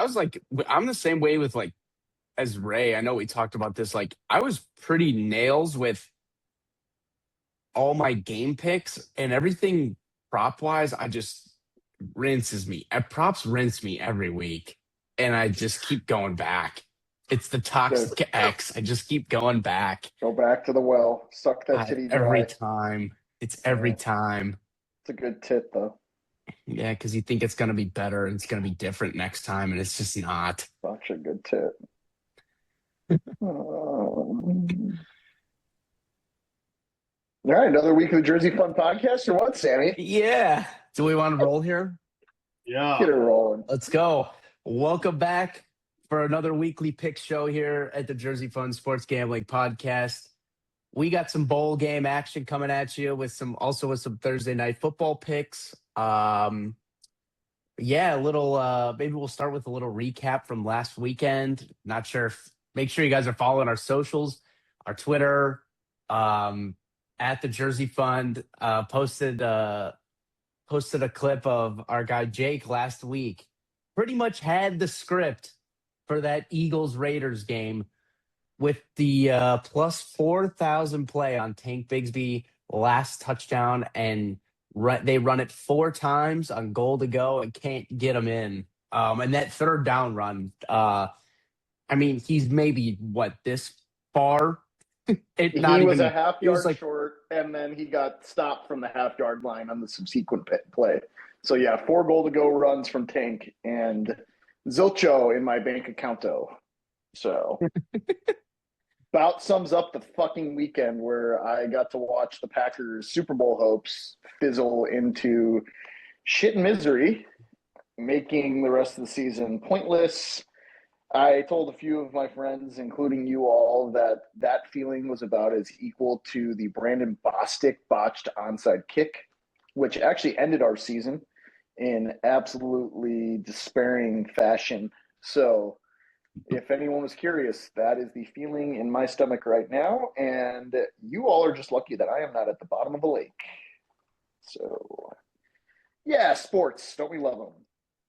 was like, I'm the same way with like as Ray. I know we talked about this. Like, I was pretty nails with all my game picks and everything prop wise. I just rinses me. Props rinse me every week, and I just keep going back. It's the Good. toxic X. I just keep going back. Go back to the well. Suck that titty Every dry. time. It's every time. It's a good tit, though. Yeah, because you think it's going to be better and it's going to be different next time, and it's just not. Such a good tit. All right, another week of the Jersey Fun podcast, or what, Sammy? Yeah. Do we want to roll here? Yeah. Get it rolling. Let's go. Welcome back for another weekly pick show here at the Jersey Fun Sports Gambling Podcast. We got some bowl game action coming at you with some Thursday night football picks. Yeah, a little maybe we'll start with a little recap from last weekend. Not sure if make sure you guys are following our socials, our Twitter, at the Jersey Fund, posted a clip of our guy Jake last week. Pretty much had the script for that Eagles Raiders game with the plus 4,000 play on Tank Bigsby last touchdown, and they run it 4 times on goal to go and can't get him in. And that third down run, I mean, he's maybe this far. He was a half yard short, and then he got stopped from the half yard line on the subsequent play. So yeah, 4 goal to go runs from Tank and Zilcho in my bank accounto. So about sums up the fucking weekend where I got to watch the Packers Super Bowl hopes fizzle into shit and misery, making the rest of the season pointless. I told a few of my friends, including you all, that feeling was about as equal to the Brandon Bostic botched onside kick, which actually ended our season in absolutely despairing fashion. So if anyone was curious, that is the feeling in my stomach right now, and you all are just lucky that I am not at the bottom of the lake. So, yeah, sports. Don't we love them?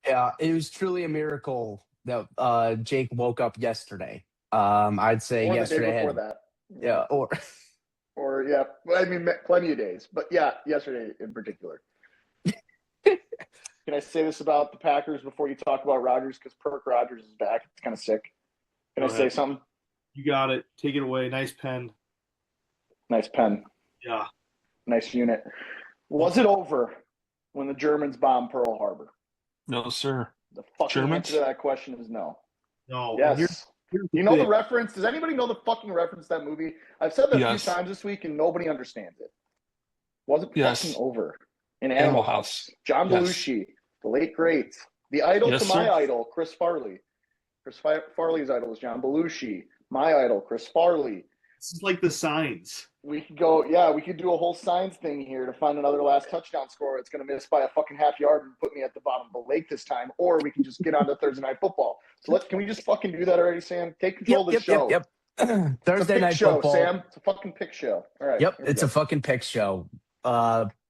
Yeah, it was truly a miracle that Jake woke up yesterday. I'd say or yesterday. The day before that. Yeah, or yeah, I mean, plenty of days, but yeah, yesterday in particular. Can I say this about the Packers before you talk about Rodgers? Because Perk Rodgers is back. It's kind of sick. Can I say something? You got it. Take it away. Nice pen. Nice pen. Yeah. Nice unit. Was it over when the Germans bombed Pearl Harbor? No, sir. The fucking answer to that question is no. No. Yes. You know the reference? Does anybody know the fucking reference to that movie? I've said that a few times this week and nobody understands it. Was it fucking over? In Animal House. John Belushi, the late great. The idol to my idol, Chris Farley. Chris Farley's idol is John Belushi. My idol, Chris Farley. This is like the Signs. We could do a whole Signs thing here to find another last touchdown score. It's going to miss by a fucking half yard and put me at the bottom of the lake this time, or we can just get on to Thursday Night Football. So can we just fucking do that already, Sam? Take control of the show. Yep. Thursday Night Football. Sam. It's a fucking pick show. All right. Yep, it's a fucking pick show.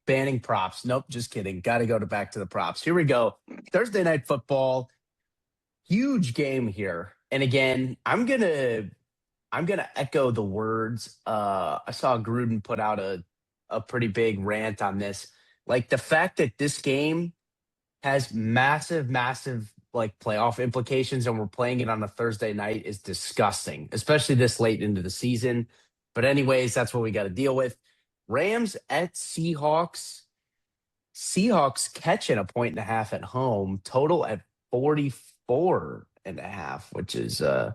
Banning props. Nope, just kidding. Got to go back to the props. Here we go. Thursday Night Football. Huge game here. And again, I'm gonna echo the words. I saw Gruden put out a pretty big rant on this. Like the fact that this game has massive like playoff implications and we're playing it on a Thursday night is disgusting, especially this late into the season. But anyways, that's what we got to deal with. Rams at Seahawks. Seahawks catching 1.5 at home. Total at 44.5, which is a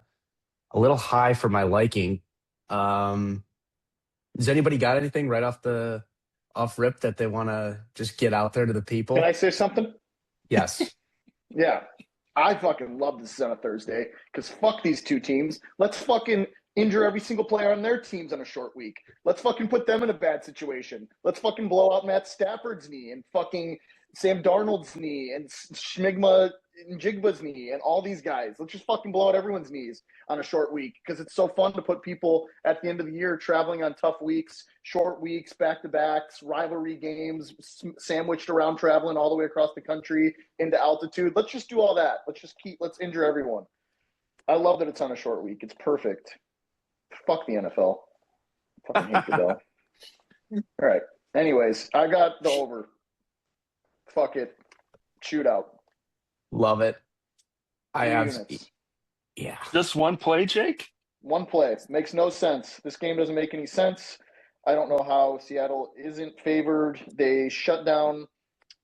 little high for my liking. Does anybody got anything right off rip that they want to just get out there to the people? Can I say something? Yes. Yeah. I fucking love this on a Thursday because fuck these two teams. Let's fucking injure every single player on their teams on a short week. Let's fucking put them in a bad situation. Let's fucking blow out Matt Stafford's knee and fucking Sam Darnold's knee and Schmigma and Jigba's knee and all these guys. Let's just fucking blow out everyone's knees on a short week because it's so fun to put people at the end of the year traveling on tough weeks, short weeks, back-to-backs, rivalry games, sandwiched around traveling all the way across the country into altitude. Let's just do all that. Let's injure everyone. I love that it's on a short week. It's perfect. Fuck the NFL. Fucking hate Goodell. All right. Anyways, I got the over. Fuck it. Shootout. Love it. Yeah. Just one play, Jake? One play. Makes no sense. This game doesn't make any sense. I don't know how Seattle isn't favored. They shut down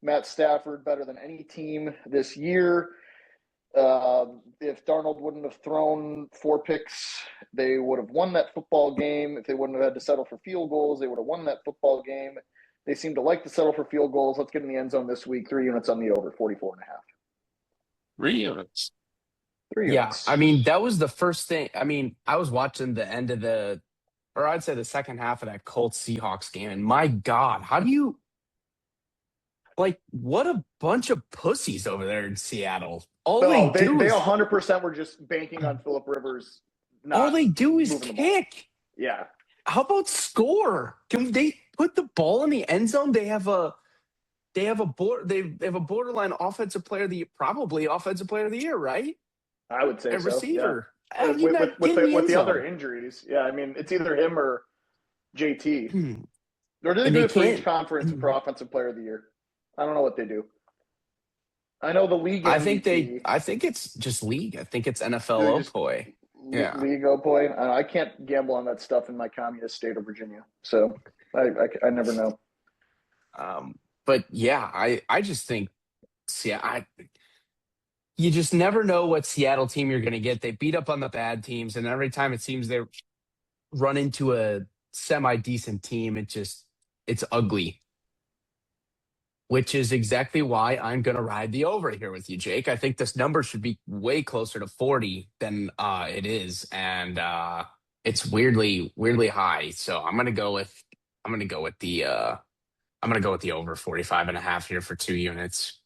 Matt Stafford better than any team this year. If Darnold wouldn't have thrown 4 picks, they would have won that football game. If they wouldn't have had to settle for field goals, they would have won that football game. They seem to like to settle for field goals. Let's get in the end zone this week. 3 units on the over, 44.5. 3 units. 3 units. Yeah, I mean, that was the first thing. I mean, I was watching the end of I'd say the second half of that Colts-Seahawks game, and my God, how do you what a bunch of pussies over there in Seattle. They 100% were just banking on Phillip Rivers. All they do is kick. Yeah. How about score? Can they put the ball in the end zone? They have a borderline offensive player of the year, probably offensive player of the year, right? I would say a receiver. Yeah. With the other injuries. Yeah, I mean, it's either him or JT. Or do they do it for each conference for offensive player of the year? I don't know what they do. I know the league. I think it's just league. I think it's NFL OPOY. Yeah, league OPOY. I can't gamble on that stuff in my communist state of Virginia, so I never know. But yeah, I just think you just never know what Seattle team you're going to get. They beat up on the bad teams, and every time it seems they run into a semi-decent team, it's ugly. Which is exactly why I'm going to ride the over here with you, Jake. I think this number should be way closer to 40 than it is, and it's weirdly high. So I'm going to go with the over 45.5 here for 2 units.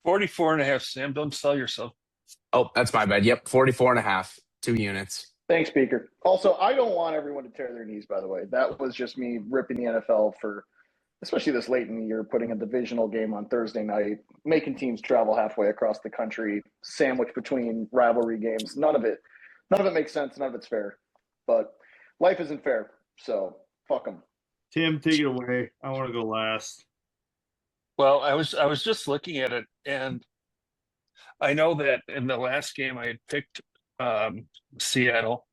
44.5, Sam. Don't sell yourself. Oh, that's my bad. Yep, 44.5, 2 units. Thanks, Speaker. Also, I don't want everyone to tear their knees, by the way. That was just me ripping the NFL for, especially this late in the year, putting a divisional game on Thursday night, making teams travel halfway across the country, sandwiched between rivalry games. None of it makes sense. None of it's fair. But life isn't fair, so fuck them. Tim, take it away. I want to go last. Well, I was just looking at it, and I know that in the last game I had picked Seattle,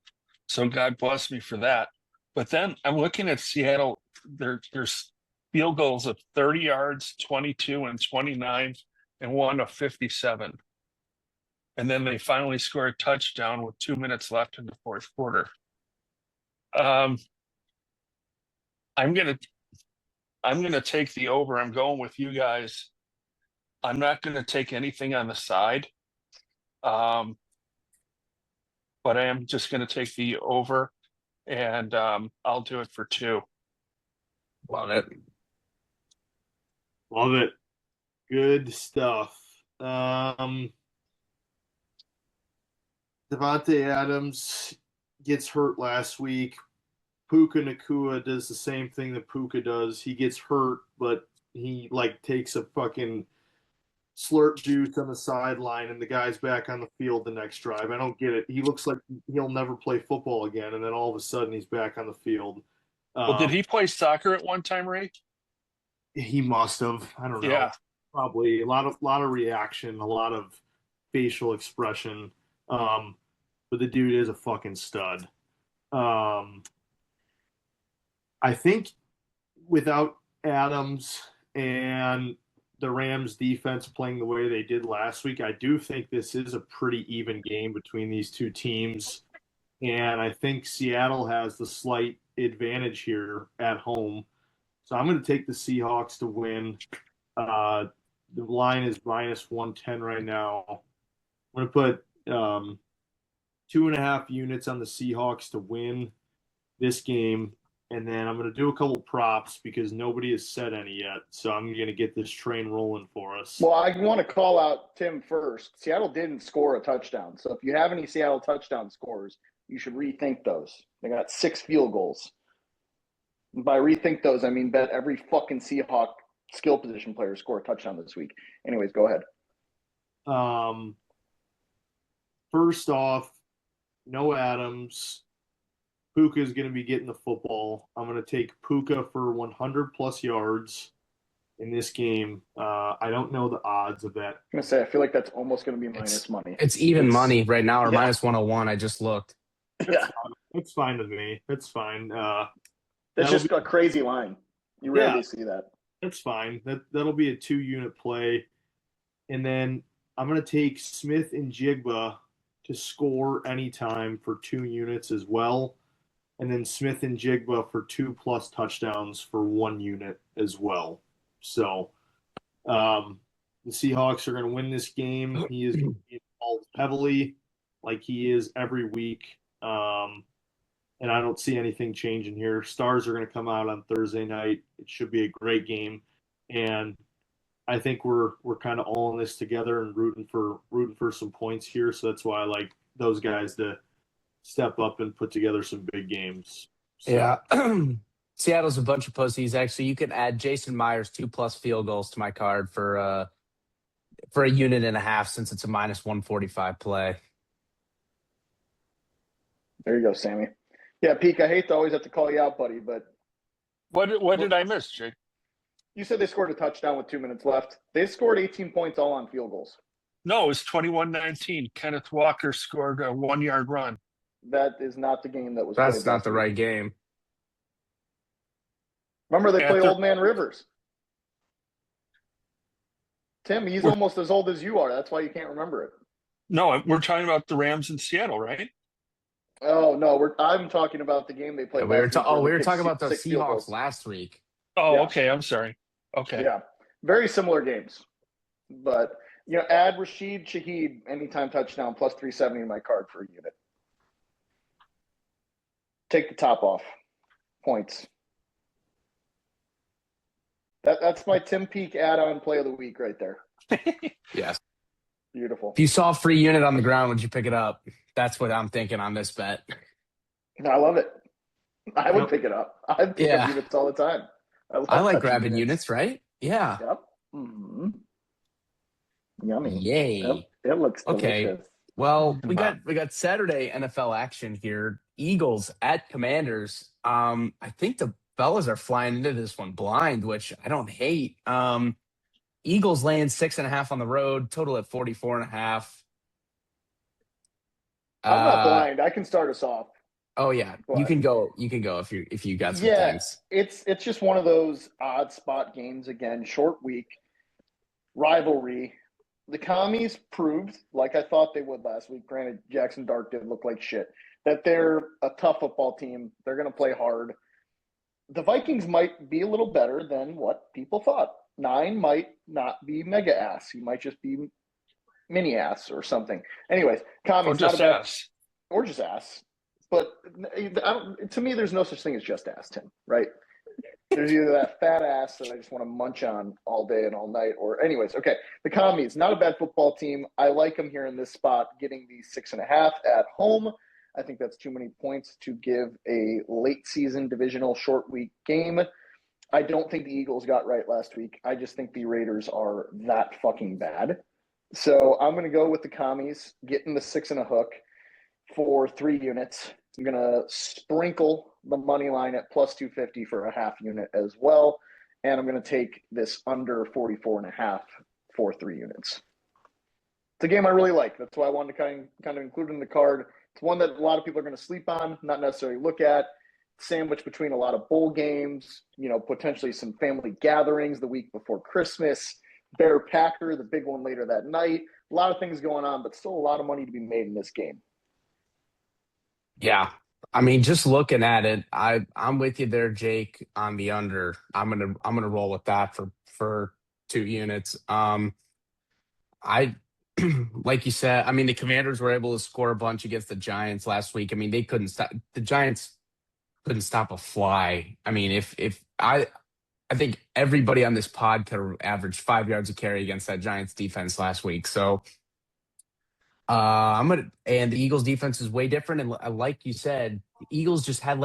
so God bless me for that. But then I'm looking at Seattle. There's field goals of 30 yards, 22 and 29, and 1 of 57. And then they finally score a touchdown with 2 minutes left in the fourth quarter. I'm gonna take the over. I'm going with you guys. I'm not gonna take anything on the side. But I am just gonna take the over, and I'll do it for 2. Love it. Love it. Good stuff. Davante Adams gets hurt last week. Puka Nacua does the same thing that Puka does. He gets hurt, but he takes a fucking slurp juice on the sideline, and the guy's back on the field the next drive. I don't get it. He looks like he'll never play football again, and then all of a sudden he's back on the field. Well, did he play soccer at one time, Ray? He must have. I don't know. Yeah. Probably a lot of reaction, a lot of facial expression. But the dude is a fucking stud. I think without Adams and the Rams defense playing the way they did last week, I do think this is a pretty even game between these two teams. And I think Seattle has the slight advantage here at home. So I'm going to take the Seahawks to win. The line is minus 110 right now. I'm going to put 2.5 units on the Seahawks to win this game. And then I'm going to do a couple props because nobody has said any yet. So I'm going to get this train rolling for us. Well, I want to call out Tim first. Seattle didn't score a touchdown. So if you have any Seattle touchdown scores, you should rethink those. They got 6 field goals. And by rethink those, I mean bet every fucking Seahawk skill position player score a touchdown this week. Anyways, go ahead. First off, no Adams. Puka is going to be getting the football. I'm going to take Puka for 100-plus yards in this game. I don't know the odds of that. I'm going to say, I feel like that's almost going to be minus money. It's even money right now, or minus 101. I just looked. That's fine with me. That's fine. That's just a crazy line. You rarely see that. That's fine. That'll be a 2-unit play. And then I'm going to take Smith and Jigba to score anytime for 2 units as well. And then Smith and Jigba for 2+ touchdowns for 1 unit as well. So the Seahawks are going to win this game. He is going to be involved heavily like he is every week. And I don't see anything changing here. Stars are going to come out on Thursday night. It should be a great game. And I think we're kind of all in this together and rooting for some points here. So that's why I like those guys to step up and put together some big games. So. Yeah. Seattle's a bunch of pussies. Actually, you can add Jason Myers 2+ field goals to my card for a 1.5 units since it's a minus 145 play. There you go, Sammy. Yeah, Peak, I hate to always have to call you out, buddy, but what did I miss, Jake? You said they scored a touchdown with 2 minutes left. They scored 18 points all on field goals. No, it was 21-19. Kenneth Walker scored a 1-yard run. That is not the game that was That's played not the right game. Remember, they play Old Man Rivers. Tim, he's almost as old as you are. That's why you can't remember it. No, we're talking about the Rams in Seattle, right? Oh, no. I'm talking about the game they played. We were talking about the Seahawks last week. Oh, yeah. Okay. I'm sorry. Okay. Yeah. Very similar games. But, add Rashid Shaheed anytime touchdown plus 370 in my card for a unit. Take the top off. Points. That's my Tim Peak add-on play of the week right there. Yes. Beautiful. If you saw a free unit on the ground, would you pick it up? That's what I'm thinking on this bet. I love it. I would pick it up. I pick up units all the time. I like grabbing units, right? Yeah. Yep. Mm-hmm. Yummy. Yay. It looks delicious. Okay. Well, we got Saturday NFL action here. Eagles at Commanders. I think the fellas are flying into this one blind, which I don't hate. Eagles laying 6.5 on the road, total at 44.5. I'm not blind. I can start us off. Oh yeah, you can go if you got some things. It's just one of those odd spot games again. Short week, rivalry. The Commies proved, like I thought they would last week. Granted, Jackson Dart did look like shit. That they're a tough football team. They're going to play hard. The Vikings might be a little better than what people thought. 9 might not be mega ass. He might just be mini ass or something. Anyways, Commies or just ass. Or just ass. But to me, there's no such thing as just ass, Tim, right? There's either that fat ass that I just want to munch on all day and all night, or anyways, okay. The Commies, not a bad football team. I like them here in this spot, getting the 6.5 at home. I think that's too many points to give a late season divisional short week game. I don't think the Eagles got right last week. I just think the Raiders are that fucking bad. So I'm going to go with the Commies, getting the 6.5 for 3 units. I'm going to sprinkle the money line at plus 250 for a half unit as well. And I'm going to take this under 44.5 for 3 units. It's a game I really like. That's why I wanted to kind of include in the card. It's one that a lot of people are going to sleep on, not necessarily look at. Sandwiched between a lot of bowl games, potentially some family gatherings the week before Christmas, Bear Packer, the big one later that night. A lot of things going on, but still a lot of money to be made in this game. Yeah. I mean, just looking at it, I'm with you there, Jake, on the under. I'm gonna roll with that for 2 units. Like you said, I mean, the Commanders were able to score a bunch against the Giants last week. I mean, they couldn't stop. The Giants couldn't stop a fly. I mean, if I think everybody on this pod could have averaged 5 yards a carry against that Giants defense last week. So and the Eagles defense is way different. And like you said, the Eagles just had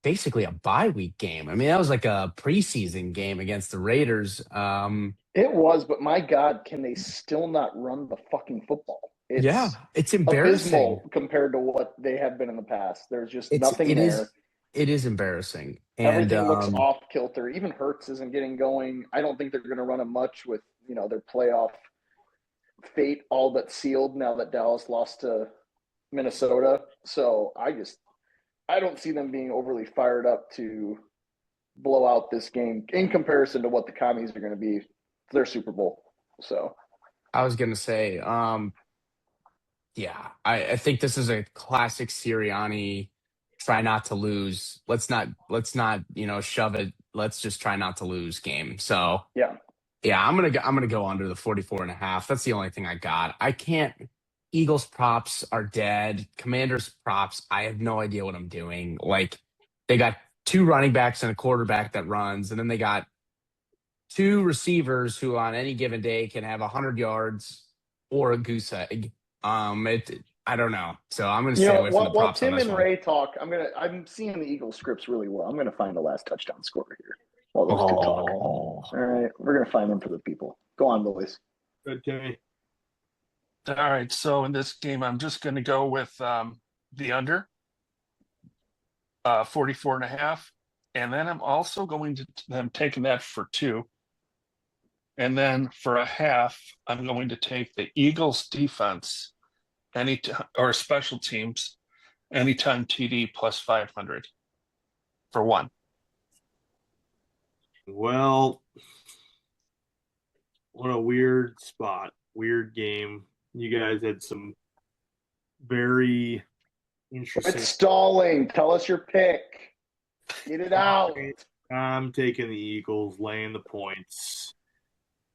basically a bye week game. I mean, that was like a preseason game against the Raiders. It was, but my God, can they still not run the fucking football? It's embarrassing abysmal compared to what they have been in the past. There's just nothing there. It is embarrassing. And, everything looks off kilter. Even Hurts isn't getting going. I don't think they're going to run him much with, their playoff fate all but sealed now that Dallas lost to Minnesota. So I don't see them being overly fired up to blow out this game in comparison to what the Commies are going to be for their Super Bowl. So I was going to say, I think this is a classic Sirianni try not to lose. Let's not, shove it. Let's just try not to lose game. So I'm going to go under the 44.5. That's the only thing I got. I can't. Eagles props are dead. Commanders props, I have no idea what I'm doing. Like, they got 2 running backs and a quarterback that runs, and then they got 2 receivers who on any given day can have 100 yards or a goose egg. I don't know. So I'm going to stay away from the props. While Tim and Ray talk, I'm seeing the Eagles scripts really well. I'm going to find the last touchdown scorer here while those two talk. All right, we're going to find them for the people. Go on, boys. Good, Timmy. All right, so in this game, I'm just going to go with the under 44.5, and then I'm also going to I'm taking that for 2, and then for a half, I'm going to take the Eagles defense or special teams anytime TD plus 500 for 1. Well, what a weird spot, weird game. You guys had some very interesting. It's stalling. Tell us your pick. Get it out. I'm taking the Eagles, laying the points.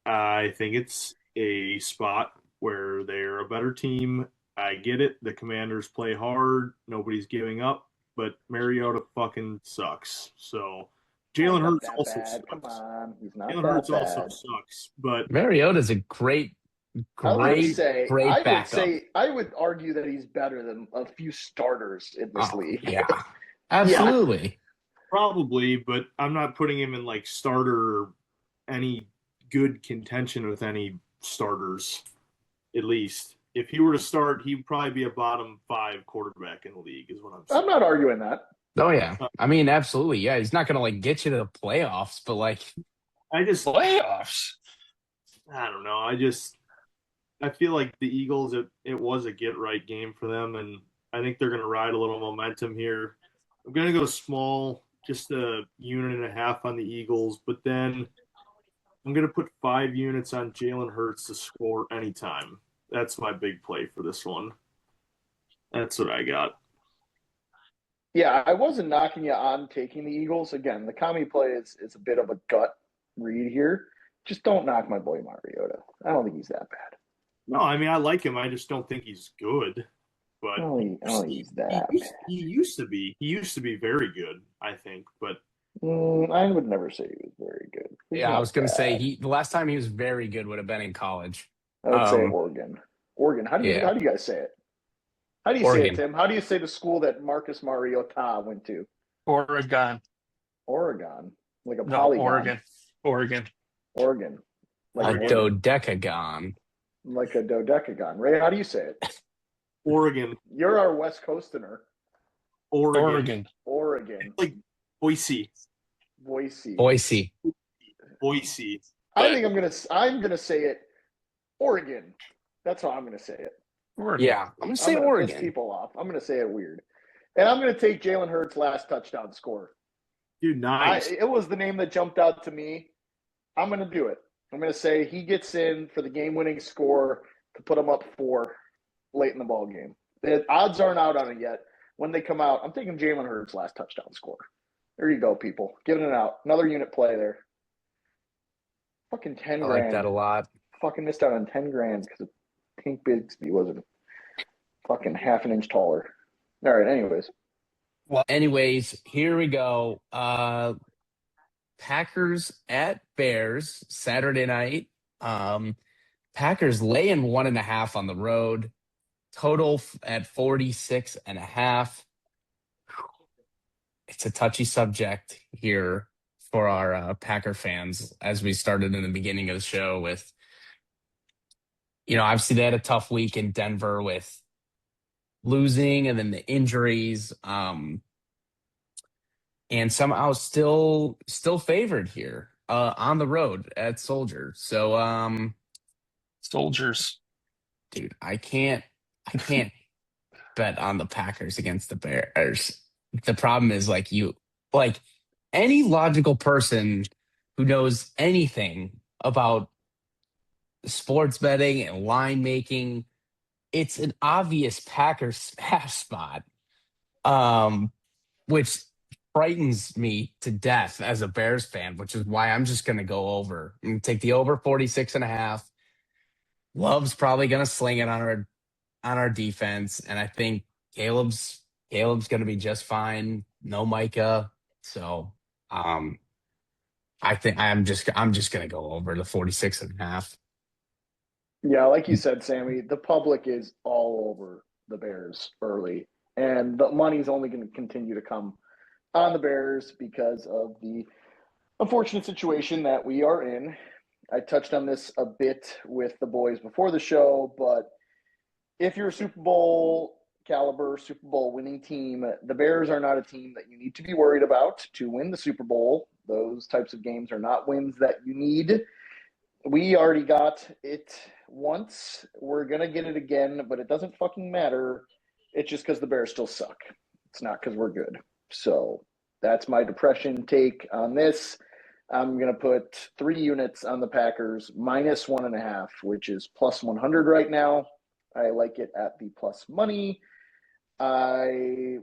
I think it's a spot where they're a better team. I get it. The Commanders play hard. Nobody's giving up. But Mariota fucking sucks. So Jalen Hurts also sucks. Come on. He's not Jalen Hurts also sucks. But Mariota's a great backup. I would argue that he's better than a few starters in this league. Yeah, absolutely. Yeah. Probably, but I'm not putting him in like starter or any good contention with any starters, at least. If he were to start, he'd probably be a bottom 5 quarterback in the league, is what I'm saying. I'm not arguing that. Oh, yeah. I mean, absolutely. Yeah, he's not going to, get you to the playoffs, but, playoffs? I don't know. I feel like the Eagles, it was a get-right game for them, and I think they're going to ride a little momentum here. I'm going to go small, just 1.5 units on the Eagles, but then I'm going to put 5 units on Jalen Hurts to score anytime. That's my big play for this one. That's what I got. Yeah, I wasn't knocking you on taking the Eagles. Again, the commie play is a bit of a gut read here. Just don't knock my boy Mariota. I don't think he's that bad. No, I mean, I like him. I just don't think he's good. But I don't think he's that bad. He used to be. He used to be very good, I think. But I would never say he was very good. I was going to say the last time he was very good would have been in college. I would say Oregon. Oregon. How do you guys say it? How do you say it, Tim? How do you say the school that Marcus Mariota went to? Oregon. Like a polygon. Oregon. Like a dodecagon. Like a dodecagon. Ray, how do you say it? Oregon. You're our West Coasterner. Oregon. Like Boise. I think I'm gonna say it. Oregon. That's how I'm gonna say it. Oregon. Yeah, I'm gonna say Oregon. Piss people off. I'm gonna say it weird, and I'm gonna take Jalen Hurts' last touchdown score. Dude, nice. It was the name that jumped out to me. I'm gonna do it. I'm gonna say he gets in for the game-winning score to put him up 4 late in the ball game. The odds aren't out on it yet. When they come out, I'm taking Jalen Hurts' last touchdown score. There you go, people. Giving it out. Another unit play there. Fucking 10 grand. I like that a lot. Fucking missed out on 10 grand because Pink Bigsby wasn't fucking half an inch taller. All right, anyways. Well, anyways, here we go. Packers at Bears Saturday night. Packers laying 1.5 on the road. Total at 46.5. It's a touchy subject here for our Packer fans, as we started in the beginning of the show with, obviously they had a tough week in Denver with losing and then the injuries, and somehow still favored here on the road at Soldier. So, Soldiers. dude, I can't bet on the Packers against the Bears. The problem is like any logical person who knows anything about sports betting and line making, it's an obvious Packers smash spot, which frightens me to death as a Bears fan, which is why I'm just going to go over and take the over 46.5. Love's probably going to sling it on our defense, and I think Caleb's going to be just fine. No Micah, so I think I'm just going to go over the 46.5. Yeah, like you said, Sammy, the public is all over the Bears early, and the money's only going to continue to come on the Bears because of the unfortunate situation that we are in. I touched on this a bit with the boys before the show, but if you're a Super Bowl caliber, Super Bowl winning team, the Bears are not a team that you need to be worried about to win the Super Bowl. Those types of games are not wins that you need. We already got it once. We're going to get it again, but it doesn't fucking matter. It's just because the Bears still suck. It's not because we're good. So that's my depression take on this. I'm going to put 3 units on the Packers minus 1.5, which is plus 100 right now. I like it at the plus money. I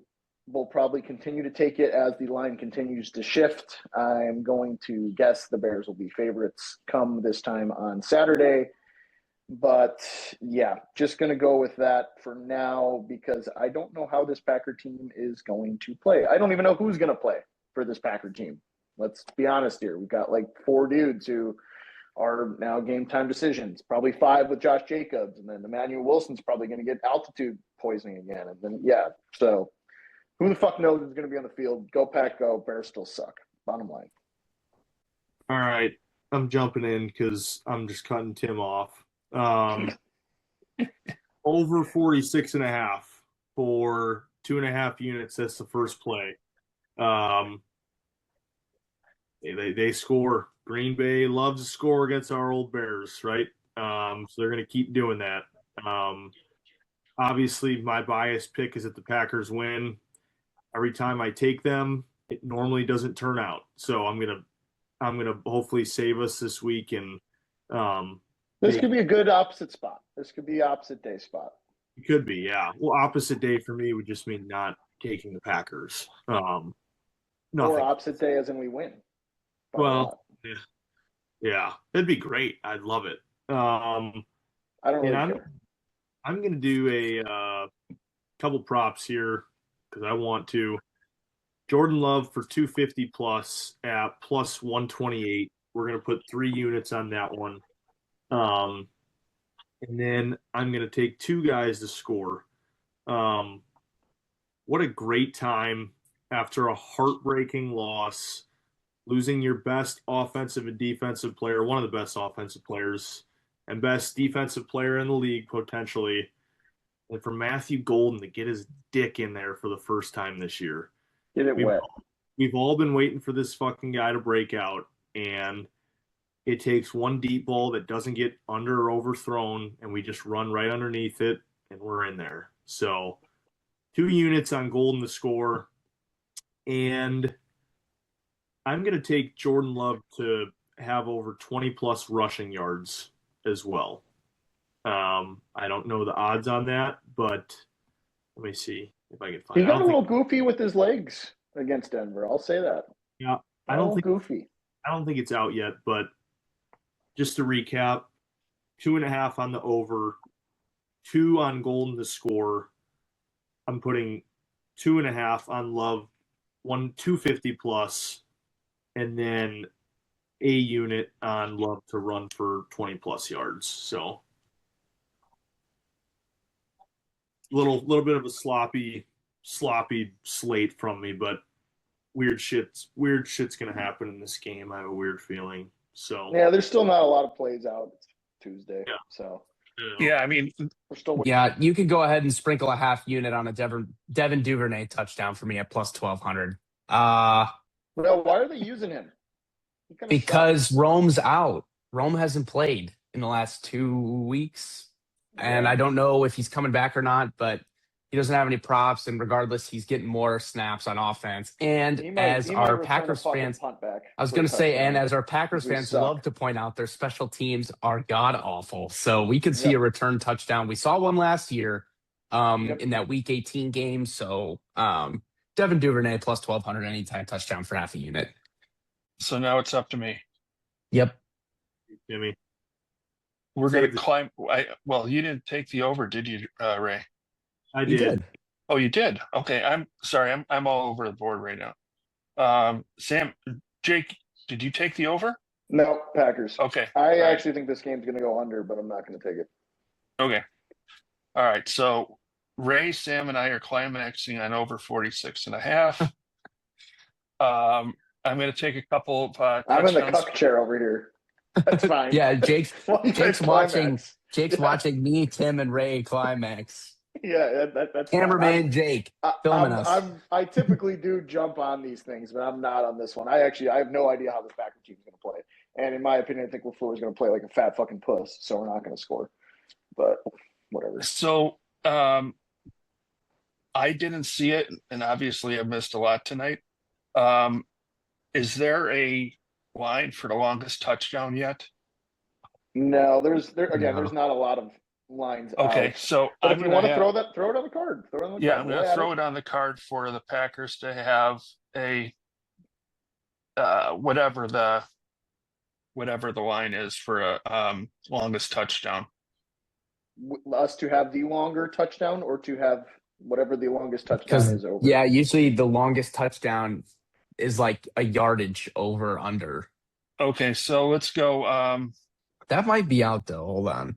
will probably continue to take it as the line continues to shift. I'm going to guess the Bears will be favorites come this time on Saturday. But yeah, just going to go with that for now because I don't know how this Packer team is going to play. I don't even know who's going to play for this Packer team. Let's be honest here. We've got like 4 dudes who are now game time decisions, probably 5 with Josh Jacobs, and then Emmanuel Wilson's probably going to get altitude poisoning again. And then, yeah, so who the fuck knows who's going to be on the field? Go Pack, go. Bears still suck. Bottom line. All right. I'm jumping in because I'm just cutting Tim off. Over 46.5 for 2.5 units. That's the first play. They score. Green Bay loves to score against our old Bears, right? So they're going to keep doing that. Obviously, my bias pick is that the Packers win. Every time I take them, it normally doesn't turn out. So I'm gonna hopefully save us this week. And this could be a good opposite spot. This could be opposite day spot. It could be, yeah. Well, opposite day for me would just mean not taking the Packers. Nothing. Or opposite day as in we win. Well, yeah, that'd be great. I'd love it. I don't really care. I'm going to do a couple props here because I want to. Jordan Love for 250 plus at plus 128. We're going to put 3 units on that one. And then I'm going to take 2 guys to score. What a great time after a heartbreaking loss, losing your best offensive and defensive player, one of the best offensive players, and best defensive player in the league potentially, and for Matthew Golden to get his dick in there for the first time this year. Get it wet. We've all been waiting for this fucking guy to break out, and it takes one deep ball that doesn't get under or overthrown, and we just run right underneath it, and we're in there. So 2 units on Golden to score, and I'm going to take Jordan Love to have over 20-plus rushing yards as well. I don't know the odds on that, but let me see if I can find it. He got a little goofy with his legs against Denver. I'll say that. Yeah, I don't think it's out yet, but just to recap, 2.5 on the over, 2 on Golden to score. I'm putting 2.5 on Love, 250 plus, and then a unit on Love to run for 20 plus yards. So little bit of a sloppy slate from me, but weird shit's gonna happen in this game. I have a weird feeling. So yeah, there's still not a lot of plays out. It's Tuesday, so yeah. I mean, we're still waiting. Yeah, you could go ahead and sprinkle a half unit on a Devin Duvernay touchdown for me at plus 1,200. Well, why are they using him? Because Rome's out. Rome hasn't played in the last 2 weeks, and I don't know if he's coming back or not. But he doesn't have any props, and regardless, he's getting more snaps on offense. And as our Packers fans, I was going to say, and as our Packers fans love to point out, their special teams are god awful. So we could see a return touchdown. We saw one last year in that Week 18 game. So Devin Duvernay plus 1,200 anytime touchdown for half a unit. So now it's up to me. Yep. Jimmy. We're going to climb. Well, you didn't take the over, did you, Ray? I did. Oh, you did? Okay. I'm sorry. I'm all over the board right now. Sam, Jake, did you take the over? No, Packers. Okay. I actually think this game's going to go under, but I'm not going to take it. Okay. All right. So Ray, Sam, and I are climaxing on over 46.5. I'm going to take a couple of I'm in the cuck chair over here. That's fine. Yeah, Jake's watching me, Tim, and Ray climax. Yeah, that's cameraman Jake filming us. I typically do jump on these things, but I'm not on this one. I have no idea how this Packers team is going to play. And in my opinion, I think LaFleur is going to play like a fat fucking puss, so we're not going to score. But whatever. So I didn't see it, and obviously I missed a lot tonight. Is there a line for the longest touchdown yet? No, there's not a lot of lines. Okay, out. so if you want to throw it on the card. I'm going to throw it on the card for the Packers to have a whatever the line is for a longest touchdown. Us to have the longer touchdown, or to have whatever the longest touchdown is over. Yeah, usually the longest touchdown is like a yardage over under. Okay, so let's go. That might be out though. Hold on.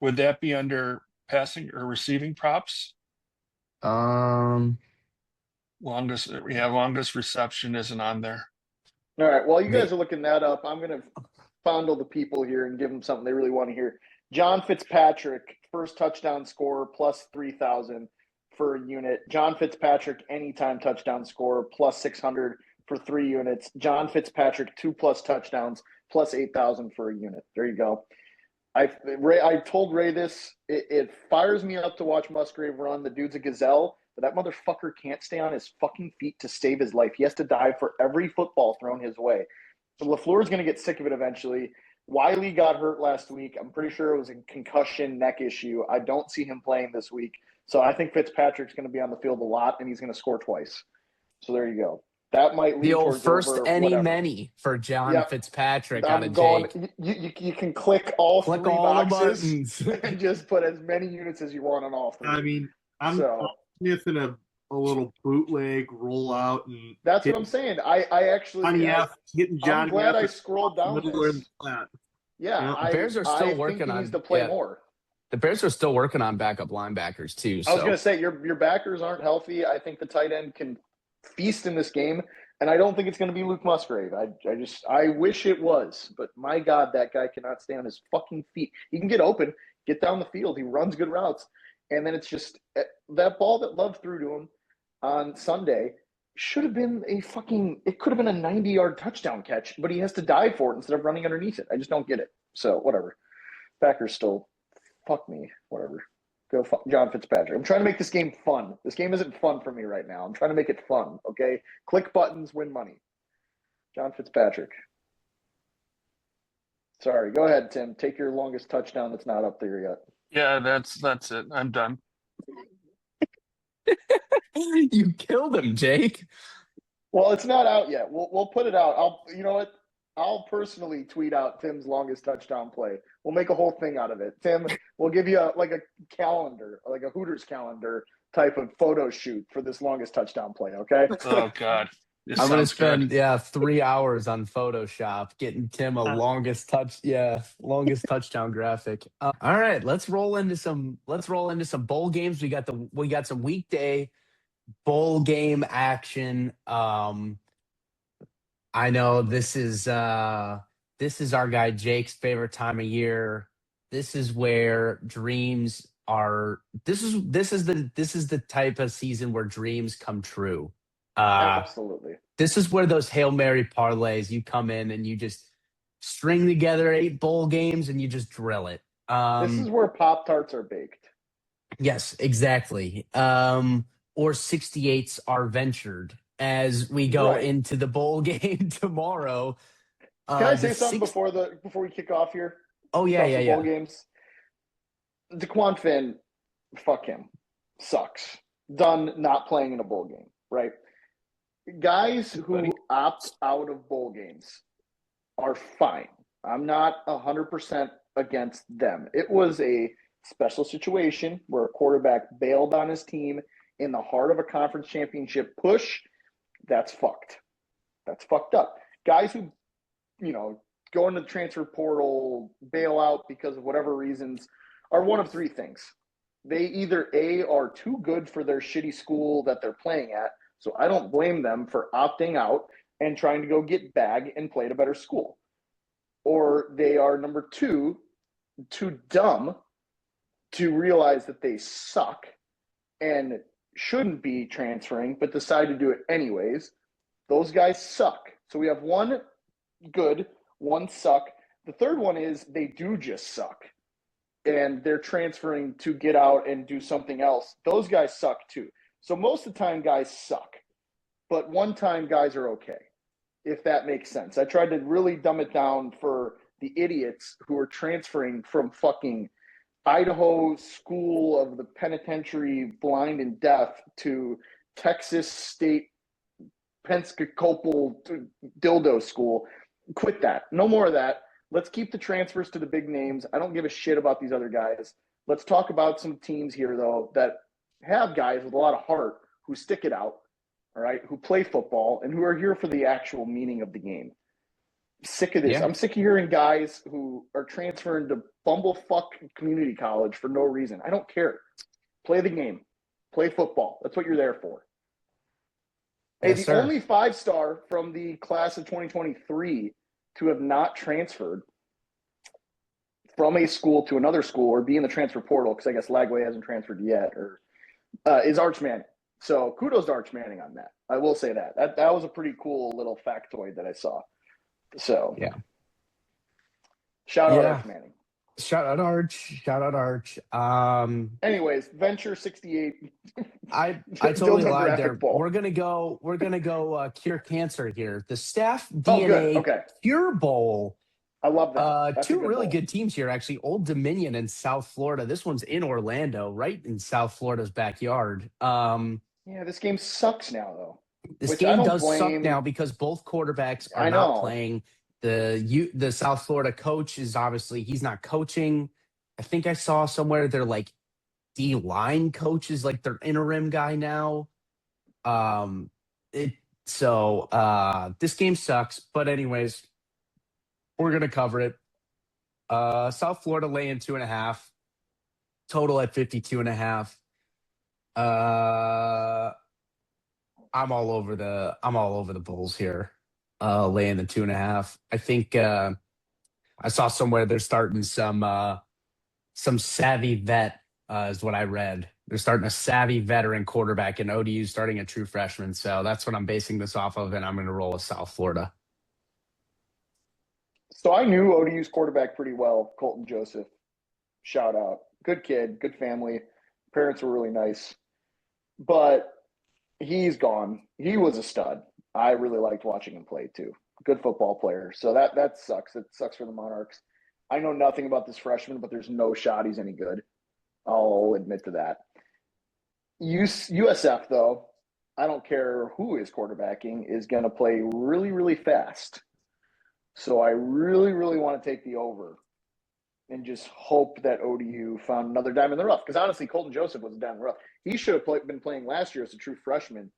Would that be under passing or receiving props? Longest reception isn't on there. All right. While you guys are looking that up, I'm going to fondle the people here and give them something they really want to hear. John Fitzpatrick, first touchdown scorer, plus 3,000 for a unit. John Fitzpatrick, anytime touchdown scorer, plus 600 for 3 units. John Fitzpatrick, 2+ touchdowns, plus 8,000 for a unit. There you go. I told Ray this. It fires me up to watch Musgrave run. The dude's a gazelle, but that motherfucker can't stay on his fucking feet to save his life. He has to dive for every football thrown his way. So LaFleur's going to get sick of it eventually. Wiley got hurt last week. I'm pretty sure it was a concussion neck issue. I don't see him playing this week. So I think Fitzpatrick's going to be on the field a lot, and he's going to score twice. So there you go. That might lead the old first many for John Fitzpatrick on a Jake. You can click all three boxes the and just put as many units as you want on all three. I mean, I'm sniffing a little bootleg rollout, and that's what I'm saying. I actually getting John. I'm glad I scrolled down this. Yeah, the Bears are still working on. He needs to play more. The Bears are still working on backup linebackers too. So. I was going to say your backers aren't healthy. I think the tight end can feast in this game, and I don't think it's going to be Luke Musgrave. I wish it was, but my God, that guy cannot stay on his fucking feet. He can get open, get down the field. He runs good routes, and then it's just that ball that Love threw to him on Sunday should have been it could have been a 90-yard touchdown catch, but he has to dive for it instead of running underneath it. I just don't get it. So whatever. Packers still, fuck me, whatever. Go John Fitzpatrick. I'm trying to make this game fun. This game isn't fun for me right now. I'm trying to make it fun, okay? Click buttons, win money. John Fitzpatrick. Sorry, go ahead, Tim. Take your longest touchdown that's not up there yet. Yeah, that's it. I'm done. You killed him, Jake. Well, it's not out yet. We'll put it out. You know what? I'll personally tweet out Tim's longest touchdown play. We'll make a whole thing out of it. Tim, we'll give you a calendar, like a Hooters calendar, type of photo shoot for this longest touchdown play. Okay. Oh God. I'm gonna spend 3 hours on Photoshop getting Tim a longest touchdown graphic. All right, let's roll into some bowl games. We got some weekday bowl game action. I know this is our guy Jake's favorite time of year. This is where dreams are. This is the type of season where dreams come true. Absolutely. This is where those Hail Mary parlays, you come in and you just string together 8 bowl games and you just drill it. This is where Pop-Tarts are baked. Yes, exactly. Or 68s are ventured as we go into the bowl game tomorrow. Can I say something before we kick off here? Oh, yeah. Bowl games. DeQuan Finn, fuck him. Sucks. Done not playing in a bowl game, right? Guys who opt out of bowl games are fine. I'm not 100% against them. It was a special situation where a quarterback bailed on his team in the heart of a conference championship push. That's fucked. That's fucked up. Guys who, go into the transfer portal, bail out because of whatever reasons are one of 3 things. They either A, are too good for their shitty school that they're playing at, so I don't blame them for opting out and trying to go get bag and play at a better school. Or they are, number 2, too dumb to realize that they suck and shouldn't be transferring, but decide to do it anyways. Those guys suck. So we have 1 good, 1 suck. The third one is they do just suck and they're transferring to get out and do something else. Those guys suck too. So most of the time guys suck, but one time guys are okay, if that makes sense. I tried to really dumb it down for the idiots who are transferring from fucking Idaho School of the Penitentiary Blind and Deaf to Texas State Pensacola Dildo School. Quit that. No more of that. Let's keep the transfers to the big names. I don't give a shit about these other guys. Let's talk about some teams here, though, that have guys with a lot of heart who stick it out, all right, who play football and who are here for the actual meaning of the game. Sick of this. Yeah. I'm sick of hearing guys who are transferring to bumblefuck community college for no reason. I don't care. Play the game. Play football. That's what you're there for. Yes, the only 5-star from the class of 2023 to have not transferred from a school to another school or be in the transfer portal, because I guess Lagway hasn't transferred yet, or is Arch Manning. So kudos to Arch Manning on that. I will say that. That was a pretty cool little factoid that I saw. So yeah. Shout out Arch Manning. Shout out Arch. Anyways, Venture 68. I totally lied there. Ball. We're gonna go cure cancer here. The Staff DNA Cure Bowl. I love that. 2 really good teams here, actually. Old Dominion and South Florida. This one's in Orlando, right in South Florida's backyard. Yeah, this game sucks now, though. This game does suck now because both quarterbacks are not playing. The South Florida coach is obviously he's not coaching. I think I saw somewhere they're like D-line coach is like their interim guy now. This game sucks, but anyways, we're gonna cover it. South Florida laying 2.5, total at 52.5. I'm all over the Bulls here. Laying the 2.5. I think I saw somewhere they're starting some savvy vet is what I read. They're starting a savvy veteran quarterback, and ODU starting a true freshman. So that's what I'm basing this off of, and I'm going to roll with South Florida. So I knew ODU's quarterback pretty well, Colton Joseph. Shout out. Good kid, good family. Parents were really nice. But he's gone. He was a stud. I really liked watching him play too. Good football player. So that sucks. It sucks for the Monarchs. I know nothing about this freshman, but there's no shot he's any good. I'll admit to that. USF, though, I don't care who is quarterbacking, is going to play really, really fast. So I really, really want to take the over and just hope that ODU found another diamond in the rough. Because honestly, Colton Joseph was a diamond in the rough. He should have been playing last year as a true freshman,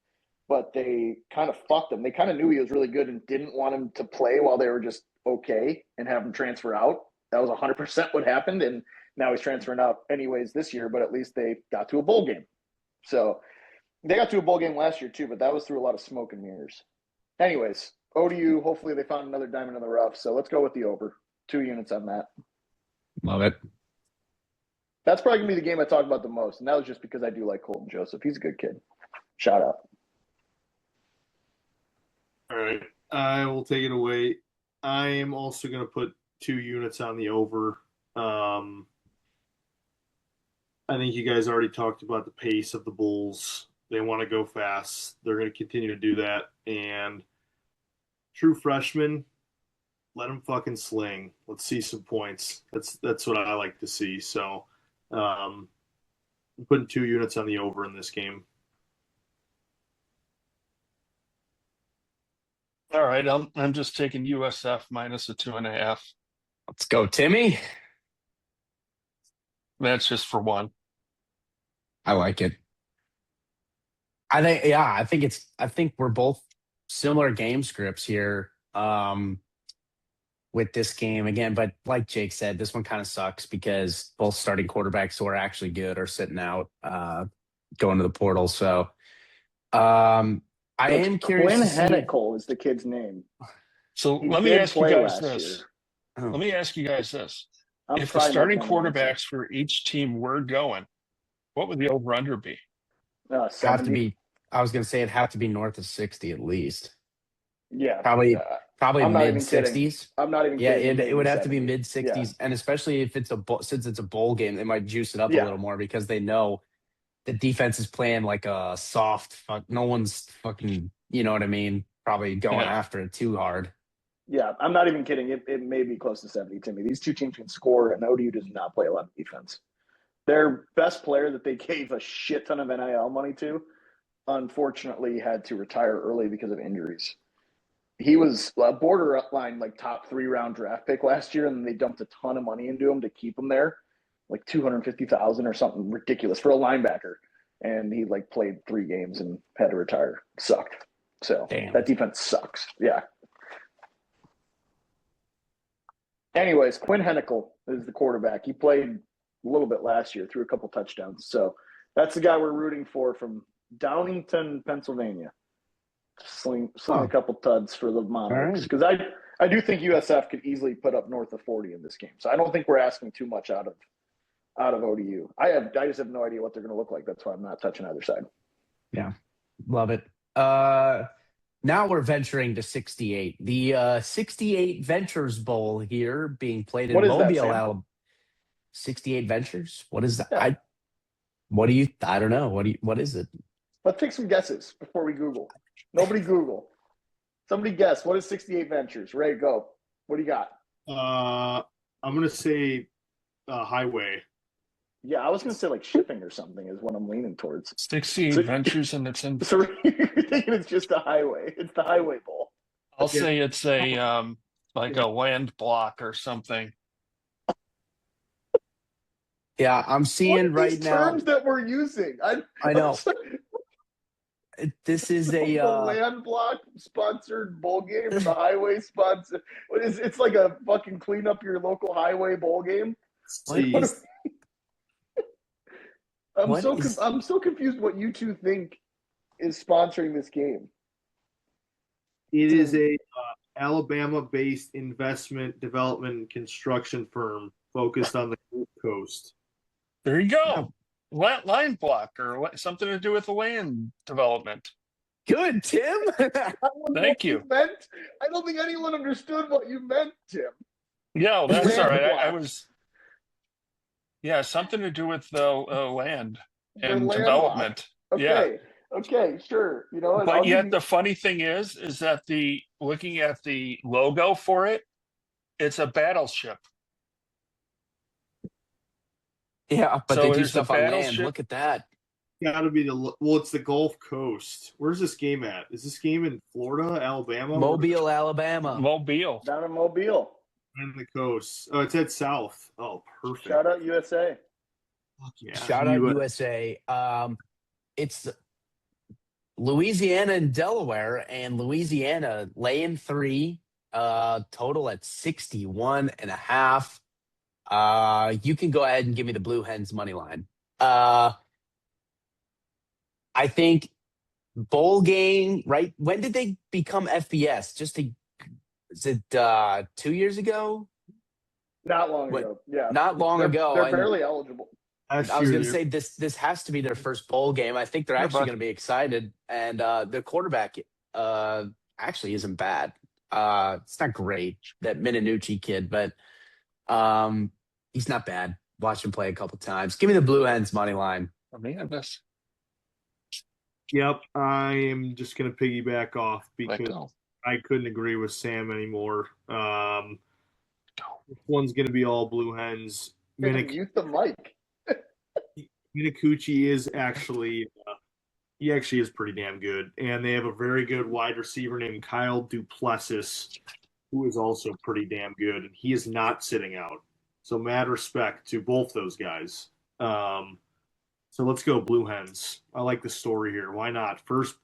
but they kind of fucked him. They kind of knew he was really good and didn't want him to play while they were just okay and have him transfer out. That was 100% what happened, and now he's transferring out anyways this year, but at least they got to a bowl game. So they got to a bowl game last year too, but that was through a lot of smoke and mirrors. Anyways, ODU, hopefully they found another diamond in the rough. So let's go with the over. 2 units on that. Love it. That's probably going to be the game I talk about the most, and that was just because I do like Colton Joseph. He's a good kid. Shout out. All right. I will take it away. I am also going to put 2 units on the over. I think you guys already talked about the pace of the Bulls. They want to go fast. They're going to continue to do that. And true freshmen, let them fucking sling. Let's see some points. That's what I like to see. So I'm putting 2 units on the over in this game. All right, I'm just taking USF minus a 2.5. Let's go, Timmy. That's just for 1. I like it. I think we're both similar game scripts here with this game again, but like Jake said, this one kind of sucks because both starting quarterbacks who are actually good are sitting out, going to the portal. So I am curious. Quinn Hennicle is the kid's name. So let me ask you guys this. Let me ask you guys this. If the starting quarterbacks for each team were going, what would the over-under be? Have to be. I was going to say it'd have to be north of 60 at least. Yeah, probably mid 60s. I'm not even. Yeah, kidding. it would have to be mid 60s, and especially if since it's a bowl game, they might juice it up a little more because they know the defense is playing like a soft. No one's fucking. You know what I mean? Probably going after it too hard. Yeah, I'm not even kidding. It may be close to 70, Timmy. These two teams can score, and ODU does not play a lot of defense. Their best player that they gave a shit ton of NIL money to, unfortunately, had to retire early because of injuries. He was a borderline like top 3-round draft pick last year, and they dumped a ton of money into him to keep him there, like $250,000 or something ridiculous for a linebacker. And he like played 3 games and had to retire. Sucked. So that defense sucks. Yeah. Anyways, Quinn Hennicle is the quarterback. He played a little bit last year, threw a couple touchdowns. So that's the guy we're rooting for from Downingtown, Pennsylvania. Sling a couple tuds for the Monarchs. Because I do think USF could easily put up north of 40 in this game. So I don't think we're asking too much out of ODU. I just have no idea what they're going to look like. That's why I'm not touching either side. Yeah. Love it. Now we're venturing to 68. The 68 Ventures Bowl here being played in Mobile, Alabama. 68 Ventures? What is that? Yeah. I don't know. What is it? Let's take some guesses before we Google. Nobody Google. Somebody guess. What is 68 Ventures? Ray, go. What do you got? I'm going to say highway. Yeah, I was going to say like shipping or something is what I'm leaning towards. 68 Ventures and it's in. So you're thinking it's just a highway. It's the highway bowl. I'll say it's a like a land block or something. Yeah, I'm seeing right now terms that we're using. I know. This is a land block sponsored bowl game. The highway sponsor. It's like a fucking clean up your local highway bowl game. I'm so confused what you two think is sponsoring this game. It is a Alabama-based investment development and construction firm focused on the Gulf Coast. There you go. Line block or something to do with the land development. Good, Tim. Thank you. I don't think anyone understood what you meant, Tim. Yeah, that's all right. I was. Yeah, something to do with the land and development. Okay. Yeah. Okay, sure. You know, but yet the funny thing is that looking at the logo for it, it's a battleship. Yeah, but they do stuff on land. Look at that. Gotta be it's the Gulf Coast. Where's this game at? Is this game in Florida, Alabama? Mobile, Alabama. Mobile. Down in Mobile. And the coast. Oh, it's at South. Oh, perfect. Shout out USA. Fuck yeah. Shout out USA. It's Louisiana and Delaware, and Louisiana laying 3, total at 61.5. You can go ahead and give me the Blue Hens money line. I think bowl game, right? When did they become FBS? Is it 2 years ago? Not long ago. Yeah. Not long ago. They're barely eligible. I was going to say this has to be their first bowl game. I think they're actually going to be excited, and the quarterback actually isn't bad. It's not great, that Minucci kid, but he's not bad. Watch him play a couple times. Give me the Blue Hens money line. Yep, I am just going to piggyback off because I couldn't agree with Sam anymore. This one's going to be all Blue Hens. Mute the mic. Minucci is actually he actually is pretty damn good, and they have a very good wide receiver named Kyle Duplessis, who is also pretty damn good, and he is not sitting out. So mad respect to both those guys. So let's go Blue Hens. I like the story here. Why not? First,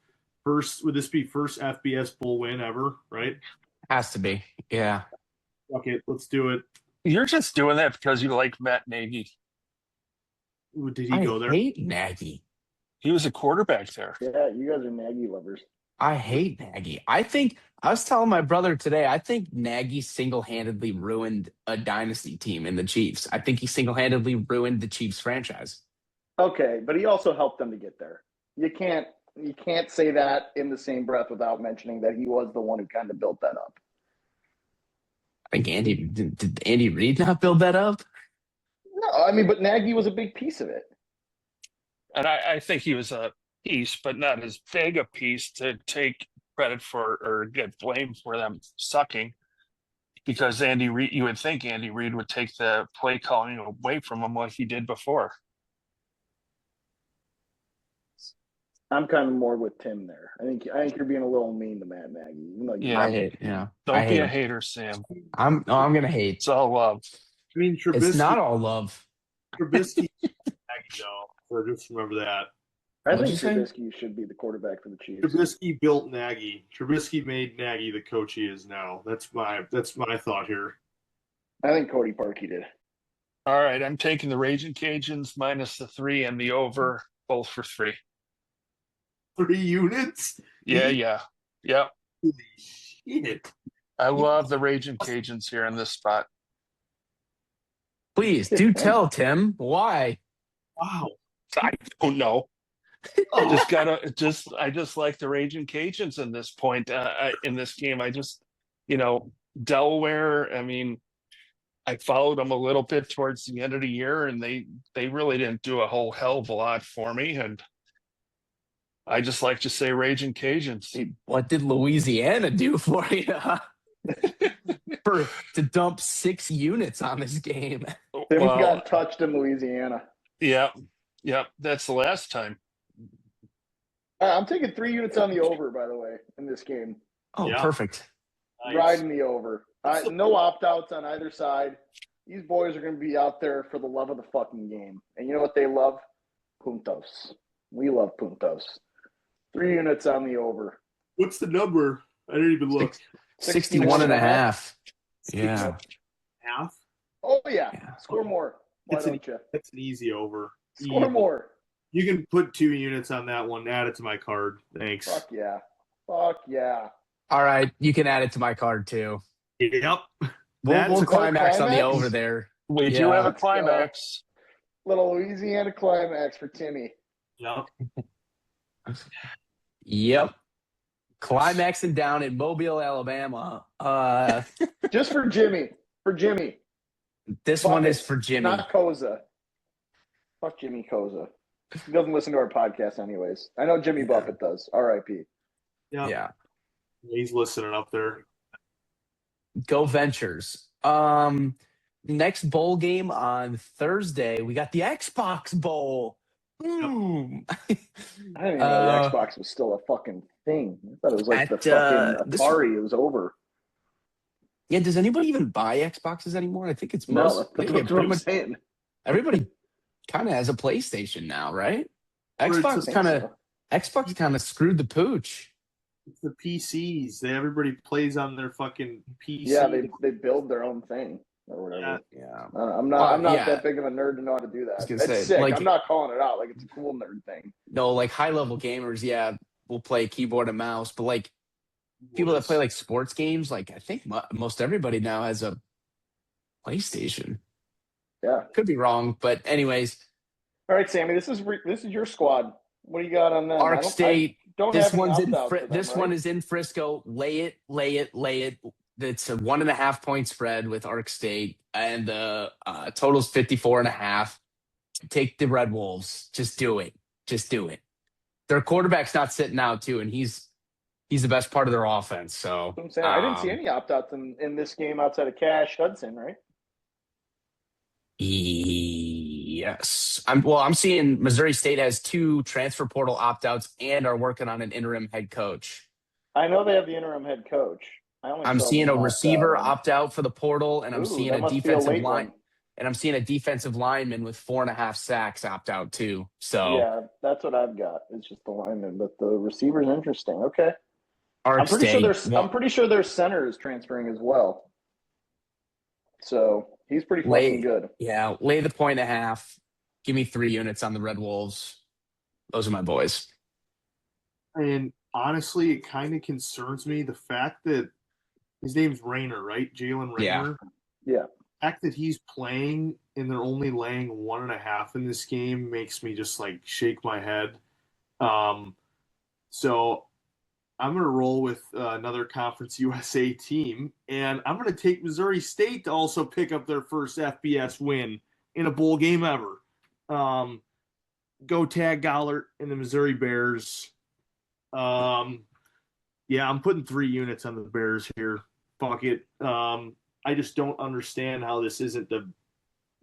would this be first FBS bowl win ever? Right? Has to be. Yeah. Fuck it. Let's do it. You're just doing that because you like Matt Nagy. Did he go there? I hate Nagy. He was a quarterback there. Yeah, you guys are Nagy lovers. I hate Nagy. I was telling my brother today, I think Nagy single-handedly ruined a dynasty team in the Chiefs. I think he single-handedly ruined the Chiefs franchise. Okay, but he also helped them to get there. You can't say that in the same breath without mentioning that he was the one who kind of built that up. I think did Andy Reid not build that up? No, I mean, but Nagy was a big piece of it. And I think he was a piece, but not as big a piece to take credit for or get blamed for them sucking. Because Andy Reid, you would think Andy Reid would take the play calling away from him like he did before. I'm kind of more with Tim there. I think you're being a little mean to Matt Nagy. I hate. Yeah, don't be a hater, Sam. I'm gonna hate. It's all love. I mean, Trubisky, it's not all love. Trubisky, though. So just remember that. I think Trubisky should be the quarterback for the Chiefs. Trubisky built Nagy. Trubisky made Nagy the coach he is now. That's my thought here. I think Cody Parkey did. All right, I'm taking the Raging Cajuns minus the 3 and the over, both for 3. 3 units? Yeah. Holy shit. I love the Raging Cajuns here in this spot. Please do tell, Tim. Why? Wow. I don't know. I just like the Raging Cajuns in this point in this game. I just, Delaware. I mean, I followed them a little bit towards the end of the year, and they really didn't do a whole hell of a lot for me. And I just like to say Raging Cajuns. What did Louisiana do for you? To dump 6 units on this game. They got touched in Louisiana. Yeah. That's the last time. I'm taking 3 units on the over, by the way, in this game. Oh, yeah. Perfect. Nice. Riding the over. No opt-outs on either side. These boys are going to be out there for the love of the fucking game. And you know what they love? Puntos. We love puntos. 3 units on the over. What's the number? I didn't even look. 61.5. Yeah. Half? Oh, yeah. Score more. That's an easy over. Score more. You can put 2 units on that one. Add it to my card. Thanks. Fuck yeah. All right. You can add it to my card, too. Yep. We'll climax on the over there. We do have a climax. Little Louisiana climax for Timmy. Yep. Climaxing down in Mobile, Alabama. Just for Jimmy. This one is for Jimmy. Not Koza. Fuck Jimmy Koza. He doesn't listen to our podcast anyways. I know Jimmy Buffett does. R.I.P. Yeah. He's listening up there. Go Ventures. Next bowl game on Thursday, we got the Xbox Bowl. Boom. I didn't even know the Xbox was still a fucking thing. I thought it was like the fucking Atari. It was over. Yeah, does anybody even buy Xboxes anymore? I think it's that's what I'm saying. Everybody kind of has a PlayStation now, right? Xbox kind of screwed the pooch. It's the PCs. Everybody plays on their fucking PC. Yeah, they build their own thing or whatever. Yeah. I'm not that big of a nerd to know how to do that. It's sick. I'm not calling it out. Like, it's a cool nerd thing. No, like high level gamers, will play keyboard and mouse, but like people that play like sports games, like I think most everybody now has a PlayStation. Yeah, could be wrong, but anyways. All right, Sammy, this is your squad. What do you got on that? Arc State. This one is in Frisco. Lay it. It's a 1.5 point spread with Arc State, and the total's 54.5. Take the Red Wolves. Just do it. Their quarterback's not sitting out too, and he's the best part of their offense. So I'm saying, I didn't see any opt-outs in this game outside of Cash Hudson, right? Yes. I'm seeing Missouri State has 2 transfer portal opt-outs and are working on an interim head coach. I know they have the interim head coach. I'm seeing a receiver opt out for the portal, and I'm seeing a defensive line. And I'm seeing a defensive lineman with 4.5 sacks opt out too. So yeah, that's what I've got. It's just the lineman, but the receiver's interesting. Okay. I'm pretty sure their center is transferring as well. So he's pretty fucking good. Yeah, lay the 1.5. Give me 3 units on the Red Wolves. Those are my boys. And honestly, it kind of concerns me the fact that his name's Rayner, right? Jalen Rayner. Yeah. The fact that he's playing and they're only laying 1.5 in this game makes me just like shake my head. So I'm going to roll with another Conference USA team, and I'm going to take Missouri State to also pick up their first FBS win in a bowl game ever. Go Tag Gollert and the Missouri Bears. I'm putting 3 units on the Bears here. Fuck it. I just don't understand how this isn't at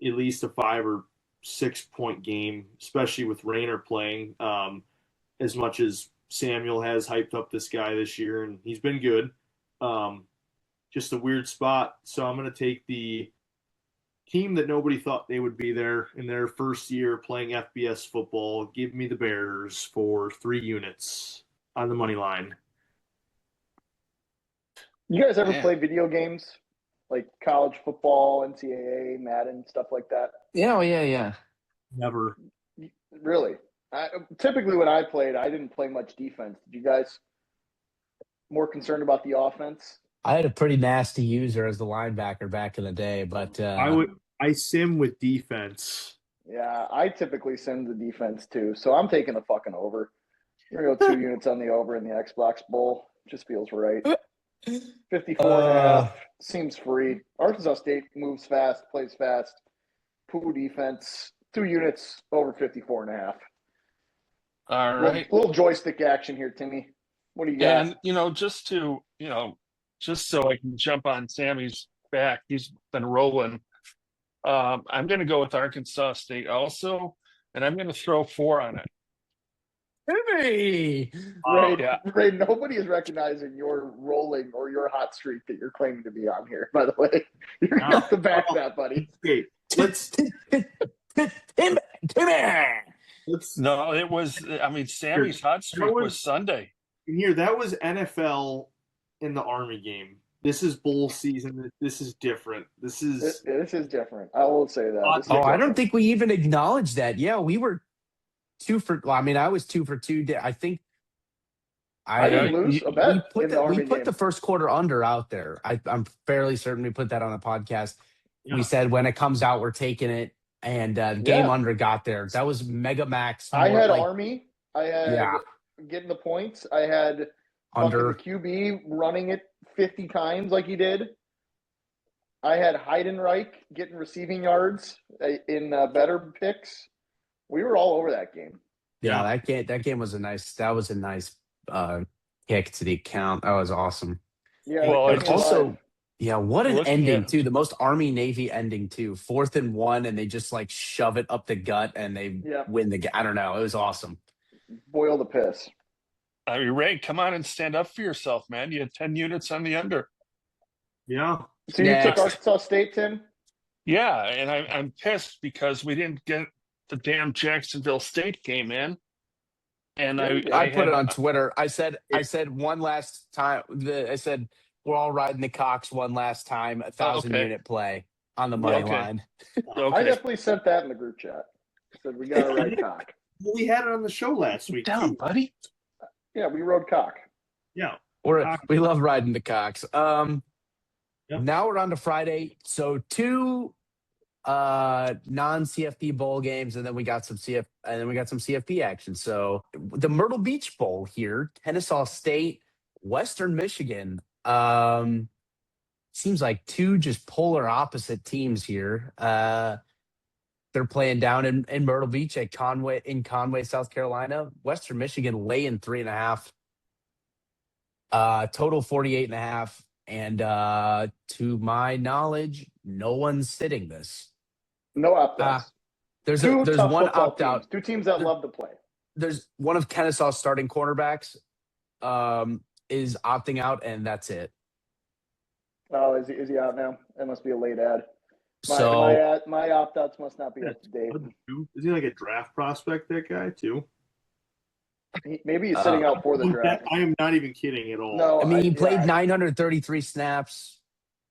least a 5 or 6 point game, especially with Rayner playing as much as Samuel has hyped up this guy this year, and he's been good. Just a weird spot. So I'm going to take the team that nobody thought they would be there in their first year playing FBS football. Give me the Bears for 3 units on the money line. You guys ever play video games like college football, NCAA, Madden, stuff like that? Yeah. Never. Really? Typically when I played, I didn't play much defense. Did you guys more concerned about the offense? I had a pretty nasty user as the linebacker back in the day, but I sim with defense. Yeah, I typically sim the defense too. So I'm taking the fucking over. We're gonna go 2 units on the over in the Xbox Bowl. Just feels right. 54.5 seems free. Arkansas State moves fast, plays fast. Poo defense. 2 units over 54.5. All right. Little joystick action here, Timmy. What do you got? And just so I can jump on Sammy's back, he's been rolling. I'm going to go with Arkansas State also, and I'm going to throw 4 on it. Timmy! Ray, nobody is recognizing your rolling or your hot streak that you're claiming to be on here, by the way. You're going to have to back that, buddy. Okay, Timmy! No, it was, Sammy's hot streak was Sunday. Here, that was NFL in the Army game. This is bowl season. This is different. This is different. I will say that. I don't think we even acknowledged that. Yeah, we were 2 for. Well, I was 2 for 2. I think I didn't lose a bet. We put the first quarter under out there. I'm fairly certain we put that on the podcast. Yeah. We said when it comes out, we're taking it. And game under got there. That was Mega Max. I had Army. I had getting the points. I had under the QB running it 50 times like he did. I had Heidenreich getting receiving yards in better picks. We were all over that game. Yeah, that game was a nice kick to the account. That was awesome. Yeah. Well, and also. Yeah, what an ending, too. The most Army-Navy ending, too. 4th and 1, and they just, shove it up the gut, and they win the game. I don't know. It was awesome. Boil the piss. Ray, come on and stand up for yourself, man. You had 10 units on the under. Yeah. So you took Arkansas State, Tim? Yeah, and I'm pissed because we didn't get the damn Jacksonville State game in. And I put it on Twitter. I said one last time. I said we're all riding the Cox one last time. 1,000-unit play on the money line. I definitely sent that in the group chat. Said we got to ride Cock. We had it on the show last week. Down, buddy. Yeah, we rode Cock. Yeah, we love riding the Cox. Now we're on to Friday. So 2 non-CFP bowl games, and then we got some CFP action. So the Myrtle Beach Bowl here, Kennesaw State, Western Michigan. Seems like 2 just polar opposite teams here. They're playing down in Myrtle Beach at Conway, South Carolina. Western Michigan laying 3.5. Total 48.5. And to my knowledge, no one's sitting this. No opt-outs. There's one opt-out. 2 teams that love to play. There's one of Kennesaw's starting cornerbacks is opting out, and that's it. Oh, is he out now? That must be a late ad. My opt-outs must not be up to date. Is he like a draft prospect, that guy, too? Maybe he's sitting out for the draft. I am not even kidding at all. No, I mean, he played 933 snaps.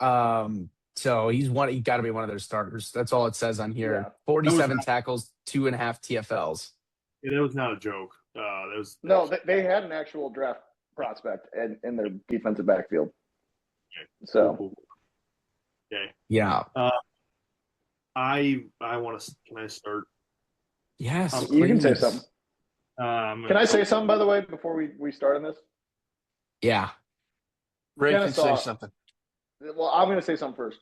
So he got to be one of their starters. That's all it says on here. Yeah. 47 tackles, 2.5 TFLs. Yeah, that was not a joke. They had an actual draft prospect in their defensive backfield. Okay. So, okay, yeah. I want to. Can I start? Yes, you can say something. Can I say something, by the way, before we start on this? Yeah. Ray can say something. Well, I'm going to say something first.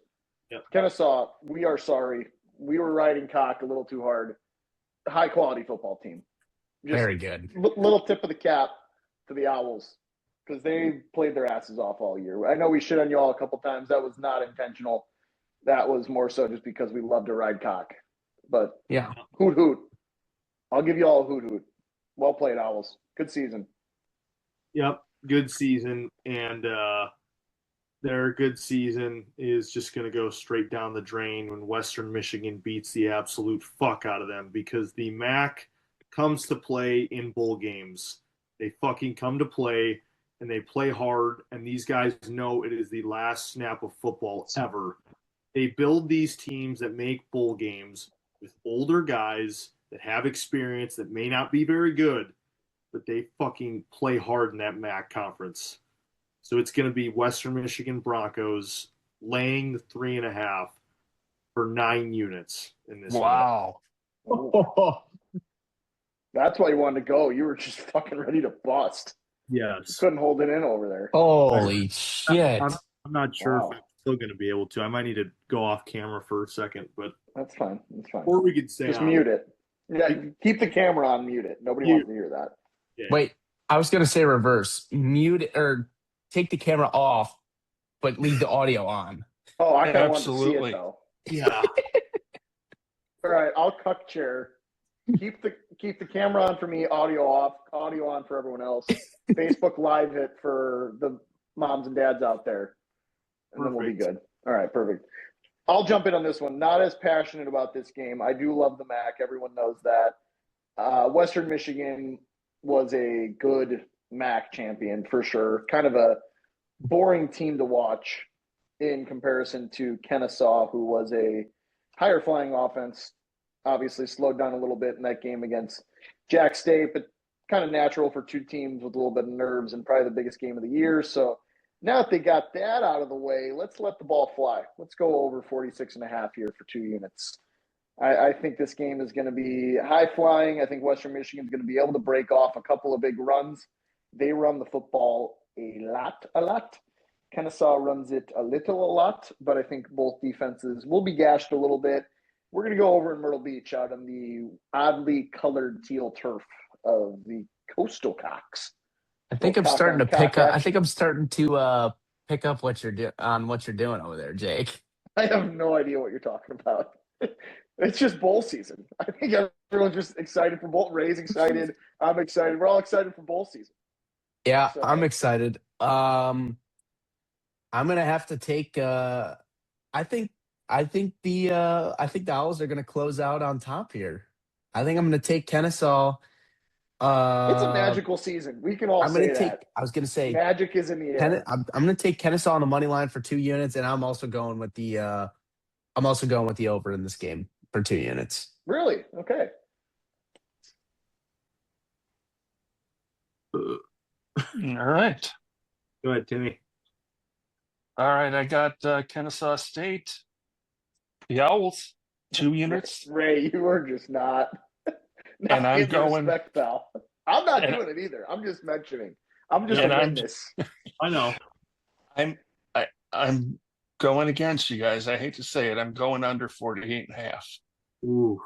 Yep. Kennesaw, we are sorry. We were riding Cock a little too hard. High-quality football team. Very good. Little tip of the cap to the Owls because they played their asses off all year. I know we shit on you all a couple times. That was not intentional. That was more so just because we love to ride Cock. But yeah, hoot hoot. I'll give you all a hoot hoot. Well played, Owls. Good season. Yep, good season. And their good season is just going to go straight down the drain when Western Michigan beats the absolute fuck out of them because the MAC comes to play in bowl games. They fucking come to play, and they play hard, and these guys know it is the last snap of football ever. They build these teams that make bowl games with older guys that have experience that may not be very good, but they fucking play hard in that MAC conference. So it's going to be Western Michigan Broncos laying the 3.5 for 9 units in this. Wow. That's why you wanted to go. You were just fucking ready to bust. Yes. You couldn't hold it in over there. Holy shit. I'm not sure if I'm still going to be able to. I might need to go off camera for a second, but that's fine. That's fine. Or we could say just mute it. Yeah, keep the camera on, mute it. Nobody wants to hear that. Yeah. Wait, I was going to say reverse. Mute it or take the camera off, but leave the audio on. Oh, I kind of want to see it, though. Yeah. All right, I'll cuck chair. Keep the camera on for me, audio off, audio on for everyone else. Facebook Live it for the moms and dads out there. And then we'll be good. All right, perfect. I'll jump in on this one. Not as passionate about this game. I do love the MAC. Everyone knows that. Western Michigan was a good MAC champion for sure. Kind of a boring team to watch in comparison to Kennesaw, who was a higher flying offense. Obviously slowed down a little bit in that game against Jack State, but kind of natural for 2 teams with a little bit of nerves and probably the biggest game of the year. So now that they got that out of the way, let's let the ball fly. Let's go over 46.5 here for 2 units. I think this game is going to be high flying. I think Western Michigan is going to be able to break off a couple of big runs. They run the football a lot. Kennesaw runs it a lot, but I think both defenses will be gashed a little bit. We're going to go over in Myrtle Beach out on the oddly colored teal turf of the Coastal Cocks. I think I'm starting to pick up. I think I'm starting to pick up what you're doing over there, Jake. I have no idea what you're talking about. It's just bowl season. I think everyone's just excited for bowl. Ray's excited. I'm excited. We're all excited for bowl season. Yeah, so, I'm excited. I'm gonna have to take I think the Owls are going to close out on top here. I think I'm going to take Kennesaw. It's a magical season. We can all I'm going say to take. that. I was going to say Magic is in the air. I'm going to take Kennesaw on the money line for 2 units, and I'm also going with the. I'm also going with the over in this game for 2 units. Really? Okay. All right. Go ahead, Timmy. All right. I got Kennesaw State. The Owls, 2 units. Ray, you are just not and I'm going. Respect, pal. I'm not doing it either. I'm just mentioning. I'm just a witness. I know. I'm going against you guys. I hate to say it. I'm going under 48.5. Ooh.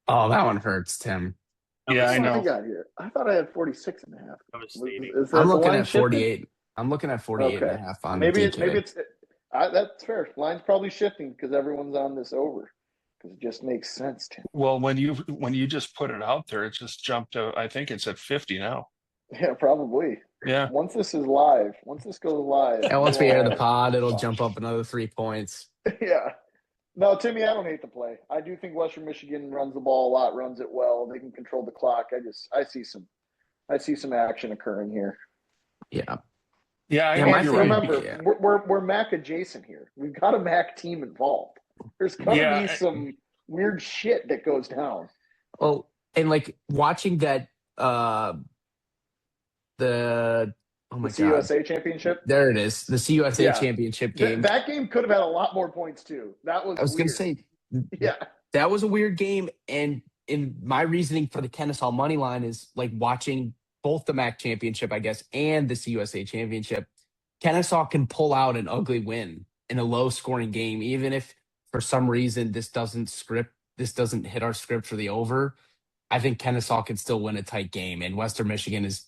Oh, that one hurts, Tim. Yeah, I know. I got here. I thought I had 46.5. I'm looking at 48. I'm looking at 48 and a half on maybe DK. maybe it's that's fair. Line's probably shifting because everyone's on this over because it just makes sense, Tim. Well, when you just put it out there, it just jumped to, I think it's at 50 now. Yeah, probably. Yeah. Once this is live, once this goes live, and once we air the pod, it'll jump up another 3 points. Yeah. No, Timmy, I don't hate the play. I do think Western Michigan runs the ball a lot, runs it well. They can control the clock. I see some action occurring here. Yeah. Yeah, remember, we're Mac adjacent here. We've got a Mac team involved. There's gonna be some weird shit that goes down. Well, and like watching that the CUSA championship. There it is. The CUSA championship game. That game could have had a lot more points too. That was. I was going to say. Yeah. That was a weird game, and in my reasoning for the Kennesaw money line is like watching both the MAC championship, I guess, and the CUSA championship. Kennesaw can pull out an ugly win in a low scoring game, even if for some reason this doesn't hit our script for the over. I think Kennesaw can still win a tight game, and Western Michigan is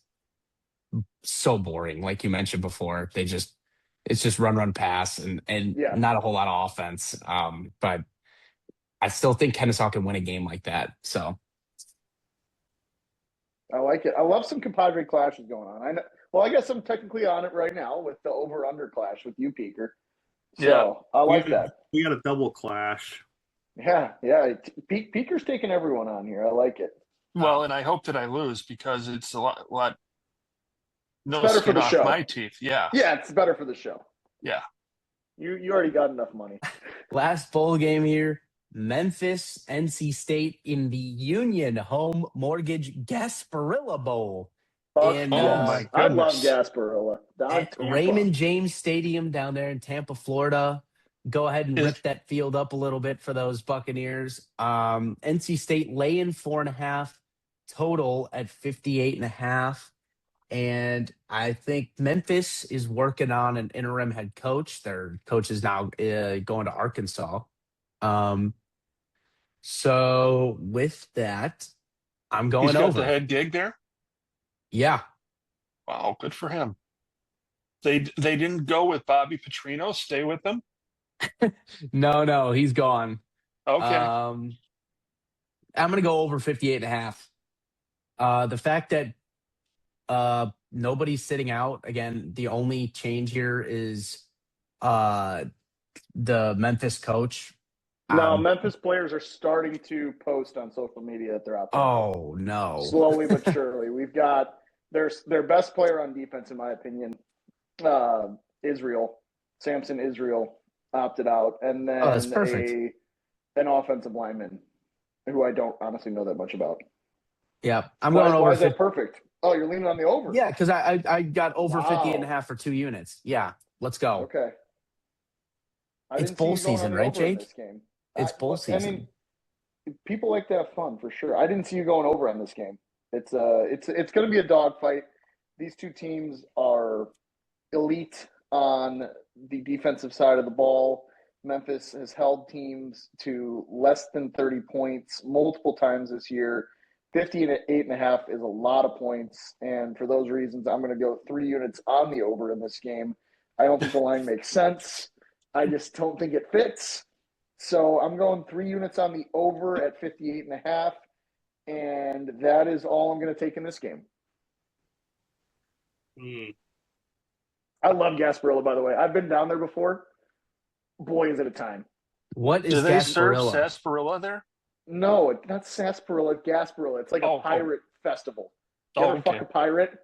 so boring, like you mentioned before. It's just run, pass, and not a whole lot of offense. But I still think Kennesaw can win a game like that. So I like it. I love some compadre clashes going on. I guess I'm technically on it right now with the over/under clash with you, Peaker. So I like that. We got a double clash. Yeah. Peaker's taking everyone on here. I like it. Well, and I hope that I lose because it's a lot. No, better for the show. My teeth. Yeah. Yeah, it's better for the show. Yeah. You already got enough money. Last bowl game here. Memphis, NC State in the Union Home Mortgage Gasparilla Bowl. And my goodness. I love Gasparilla. Raymond James Stadium down there in Tampa, Florida. Go ahead and rip that field up a little bit for those Buccaneers. NC State laying 4.5, total at 58.5. And I think Memphis is working on an interim head coach. Their coach is now going to Arkansas. So with that, I'm going over. He's got the head gig there? Yeah. Wow, good for him. They didn't go with Bobby Petrino, stay with them? No, he's gone. Okay. I'm going to go over 58.5. The fact that nobody's sitting out, again, the only change here is the Memphis coach. No, Memphis players are starting to post on social media that they're out there. Oh, no. Slowly but surely. We've got their best player on defense, in my opinion, Samson Israel opted out. And then that's perfect. An offensive lineman who I don't honestly know that much about. Yeah, I'm going over. Why is that perfect? Oh, you're leaning on the over. Yeah, because I got over 58.5 for 2 units. Yeah, let's go. Okay. It's bowl season, right, Jake? It's bowl season. I mean, people like to have fun for sure. I didn't see you going over on this game. It's going to be a dogfight. These two teams are elite on the defensive side of the ball. Memphis has held teams to less than 30 points multiple times this year. 58.5 is a lot of points, and for those reasons, I'm going to go 3 units on the over in this game. I don't think the line makes sense. I just don't think it fits. So I'm going 3 units on the over at 58.5, and that is all I'm going to take in this game. I love Gasparilla, by the way. I've been down there before. Boy, is it a time. What is Do they serve Gasparilla? sarsaparilla there? No, it's not sarsaparilla, Gasparilla. It's like a pirate festival. You ever fuck a pirate?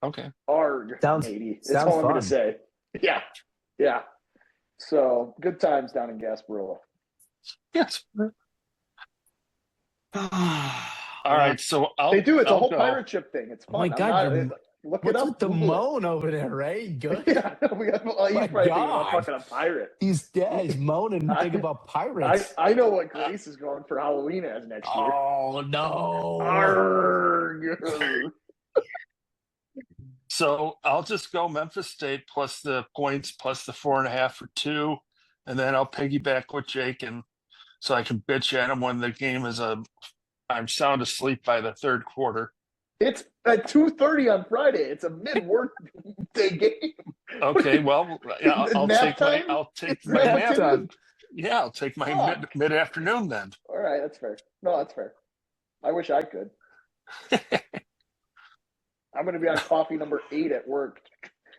Okay. Arg, Sounds, matey. That's sounds all I'm fun. going to say. Yeah. Yeah. So good times down in Gasparilla. Yes. All right. So they do. It's I'll a whole go. pirate ship thing. It's fun. Oh my God. Look What's it up. with the moan over there, Ray? Good. Yeah, he's probably thinking about fucking a pirate. He's moaning and thinking about pirates. I know what Grace is going for Halloween as next year. Oh no! Arrgh. So I'll just go Memphis State plus the points plus the 4.5 for 2, and then I'll piggyback with Jake, and so I can bitch at him when the game is I'm sound asleep by the third quarter. It's at 2:30 on Friday. It's a mid-work day game. Okay, well, I'll take my nap time. Yeah, I'll take my mid-afternoon then. All right, that's fair. No, that's fair. I wish I could. I'm going to be on coffee number 8 at work.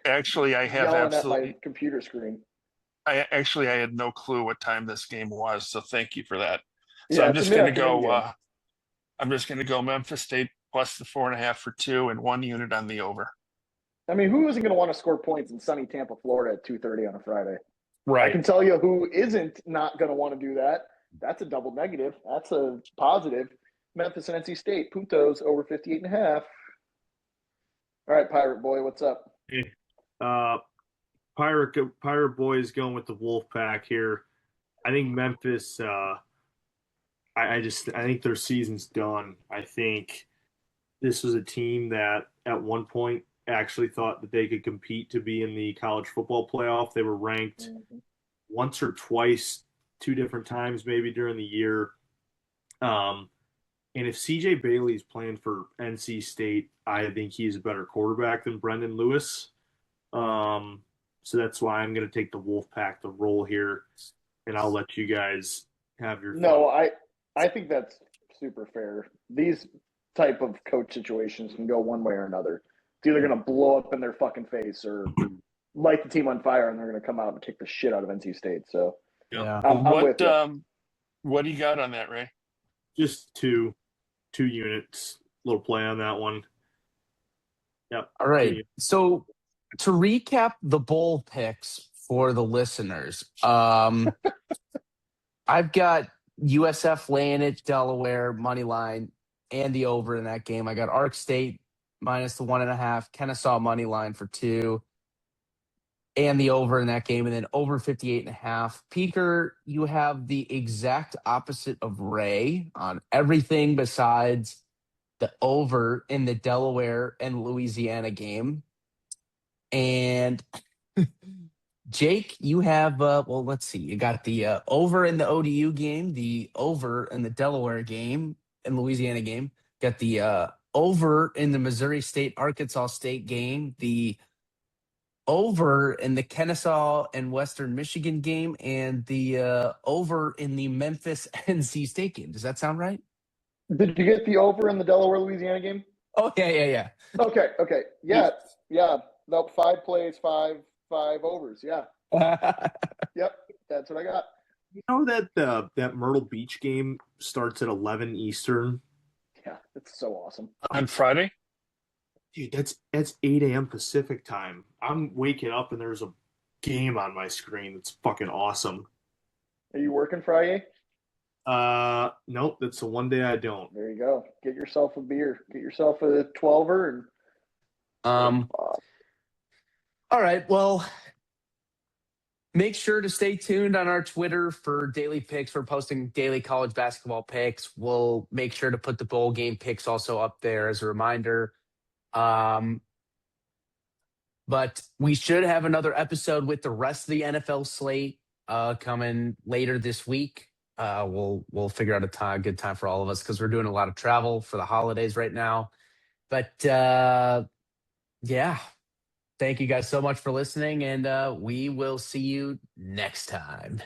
Actually, I have absolutely at my computer screen. I had no clue what time this game was, so thank you for that. So Yeah, I'm just going to go. I'm just going to go Memphis State plus the 4.5 for 2 and 1 unit on the over. I mean, who isn't going to want to score points in sunny Tampa, Florida at 2:30 on a Friday? Right. I can tell you who isn't not going to want to do that. That's a double negative. That's a positive. Memphis and NC State, Puntos over 58.5. All right, Pirate Boy, what's up? Pirate Boy is going with the Wolfpack here. I think Memphis. I think their season's done. I think this was a team that at one point actually thought that they could compete to be in the college football playoff. They were ranked once or twice, 2 different times maybe during the year. And if CJ Bailey's playing for NC State, I think he's a better quarterback than Brendan Lewis. So that's why I'm going to take the Wolfpack to roll here, and I'll let you guys have your. No, I think that's super fair. These type of coach situations can go one way or another. It's either going to blow up in their fucking face or light the team on fire, and they're going to come out and kick the shit out of NC State. So, yeah. I'm with you. What do you got on that, Ray? Just two units. Little play on that one. Yep. All right. So to recap the bowl picks for the listeners, I've got USF laying it, Delaware money line, and the over in that game. I got Ark State minus the 1.5, Kennesaw money line for 2, and the over in that game, and then over 58.5. Peaker, you have the exact opposite of Ray on everything besides the over in the Delaware and Louisiana game. And Jake, you have, let's see. You got the over in the ODU game, the over in the Delaware game and Louisiana game. Got the over in the Missouri State, Arkansas State game, the over in the Kennesaw and Western Michigan game, and the over in the Memphis NC State game. Does that sound right? Did you get the over in the Delaware, Louisiana game? Oh, yeah. Okay. Yeah. Nope, 5 plays, 5 overs. Yeah. Yep, that's what I got. You know that that Myrtle Beach game starts at 11 Eastern? Yeah, it's so awesome. On Friday? Dude, that's 8 a.m. Pacific time. I'm waking up and there's a game on my screen that's fucking awesome. Are you working Friday? Nope, that's the one day I don't. There you go. Get yourself a beer. Get yourself a 12er and all right, well, make sure to stay tuned on our Twitter for daily picks. We're posting daily college basketball picks. We'll make sure to put the bowl game picks also up there as a reminder. But we should have another episode with the rest of the NFL slate coming later this week. We'll figure out a good time for all of us because we're doing a lot of travel for the holidays right now. But yeah. Thank you guys so much for listening, and we will see you next time.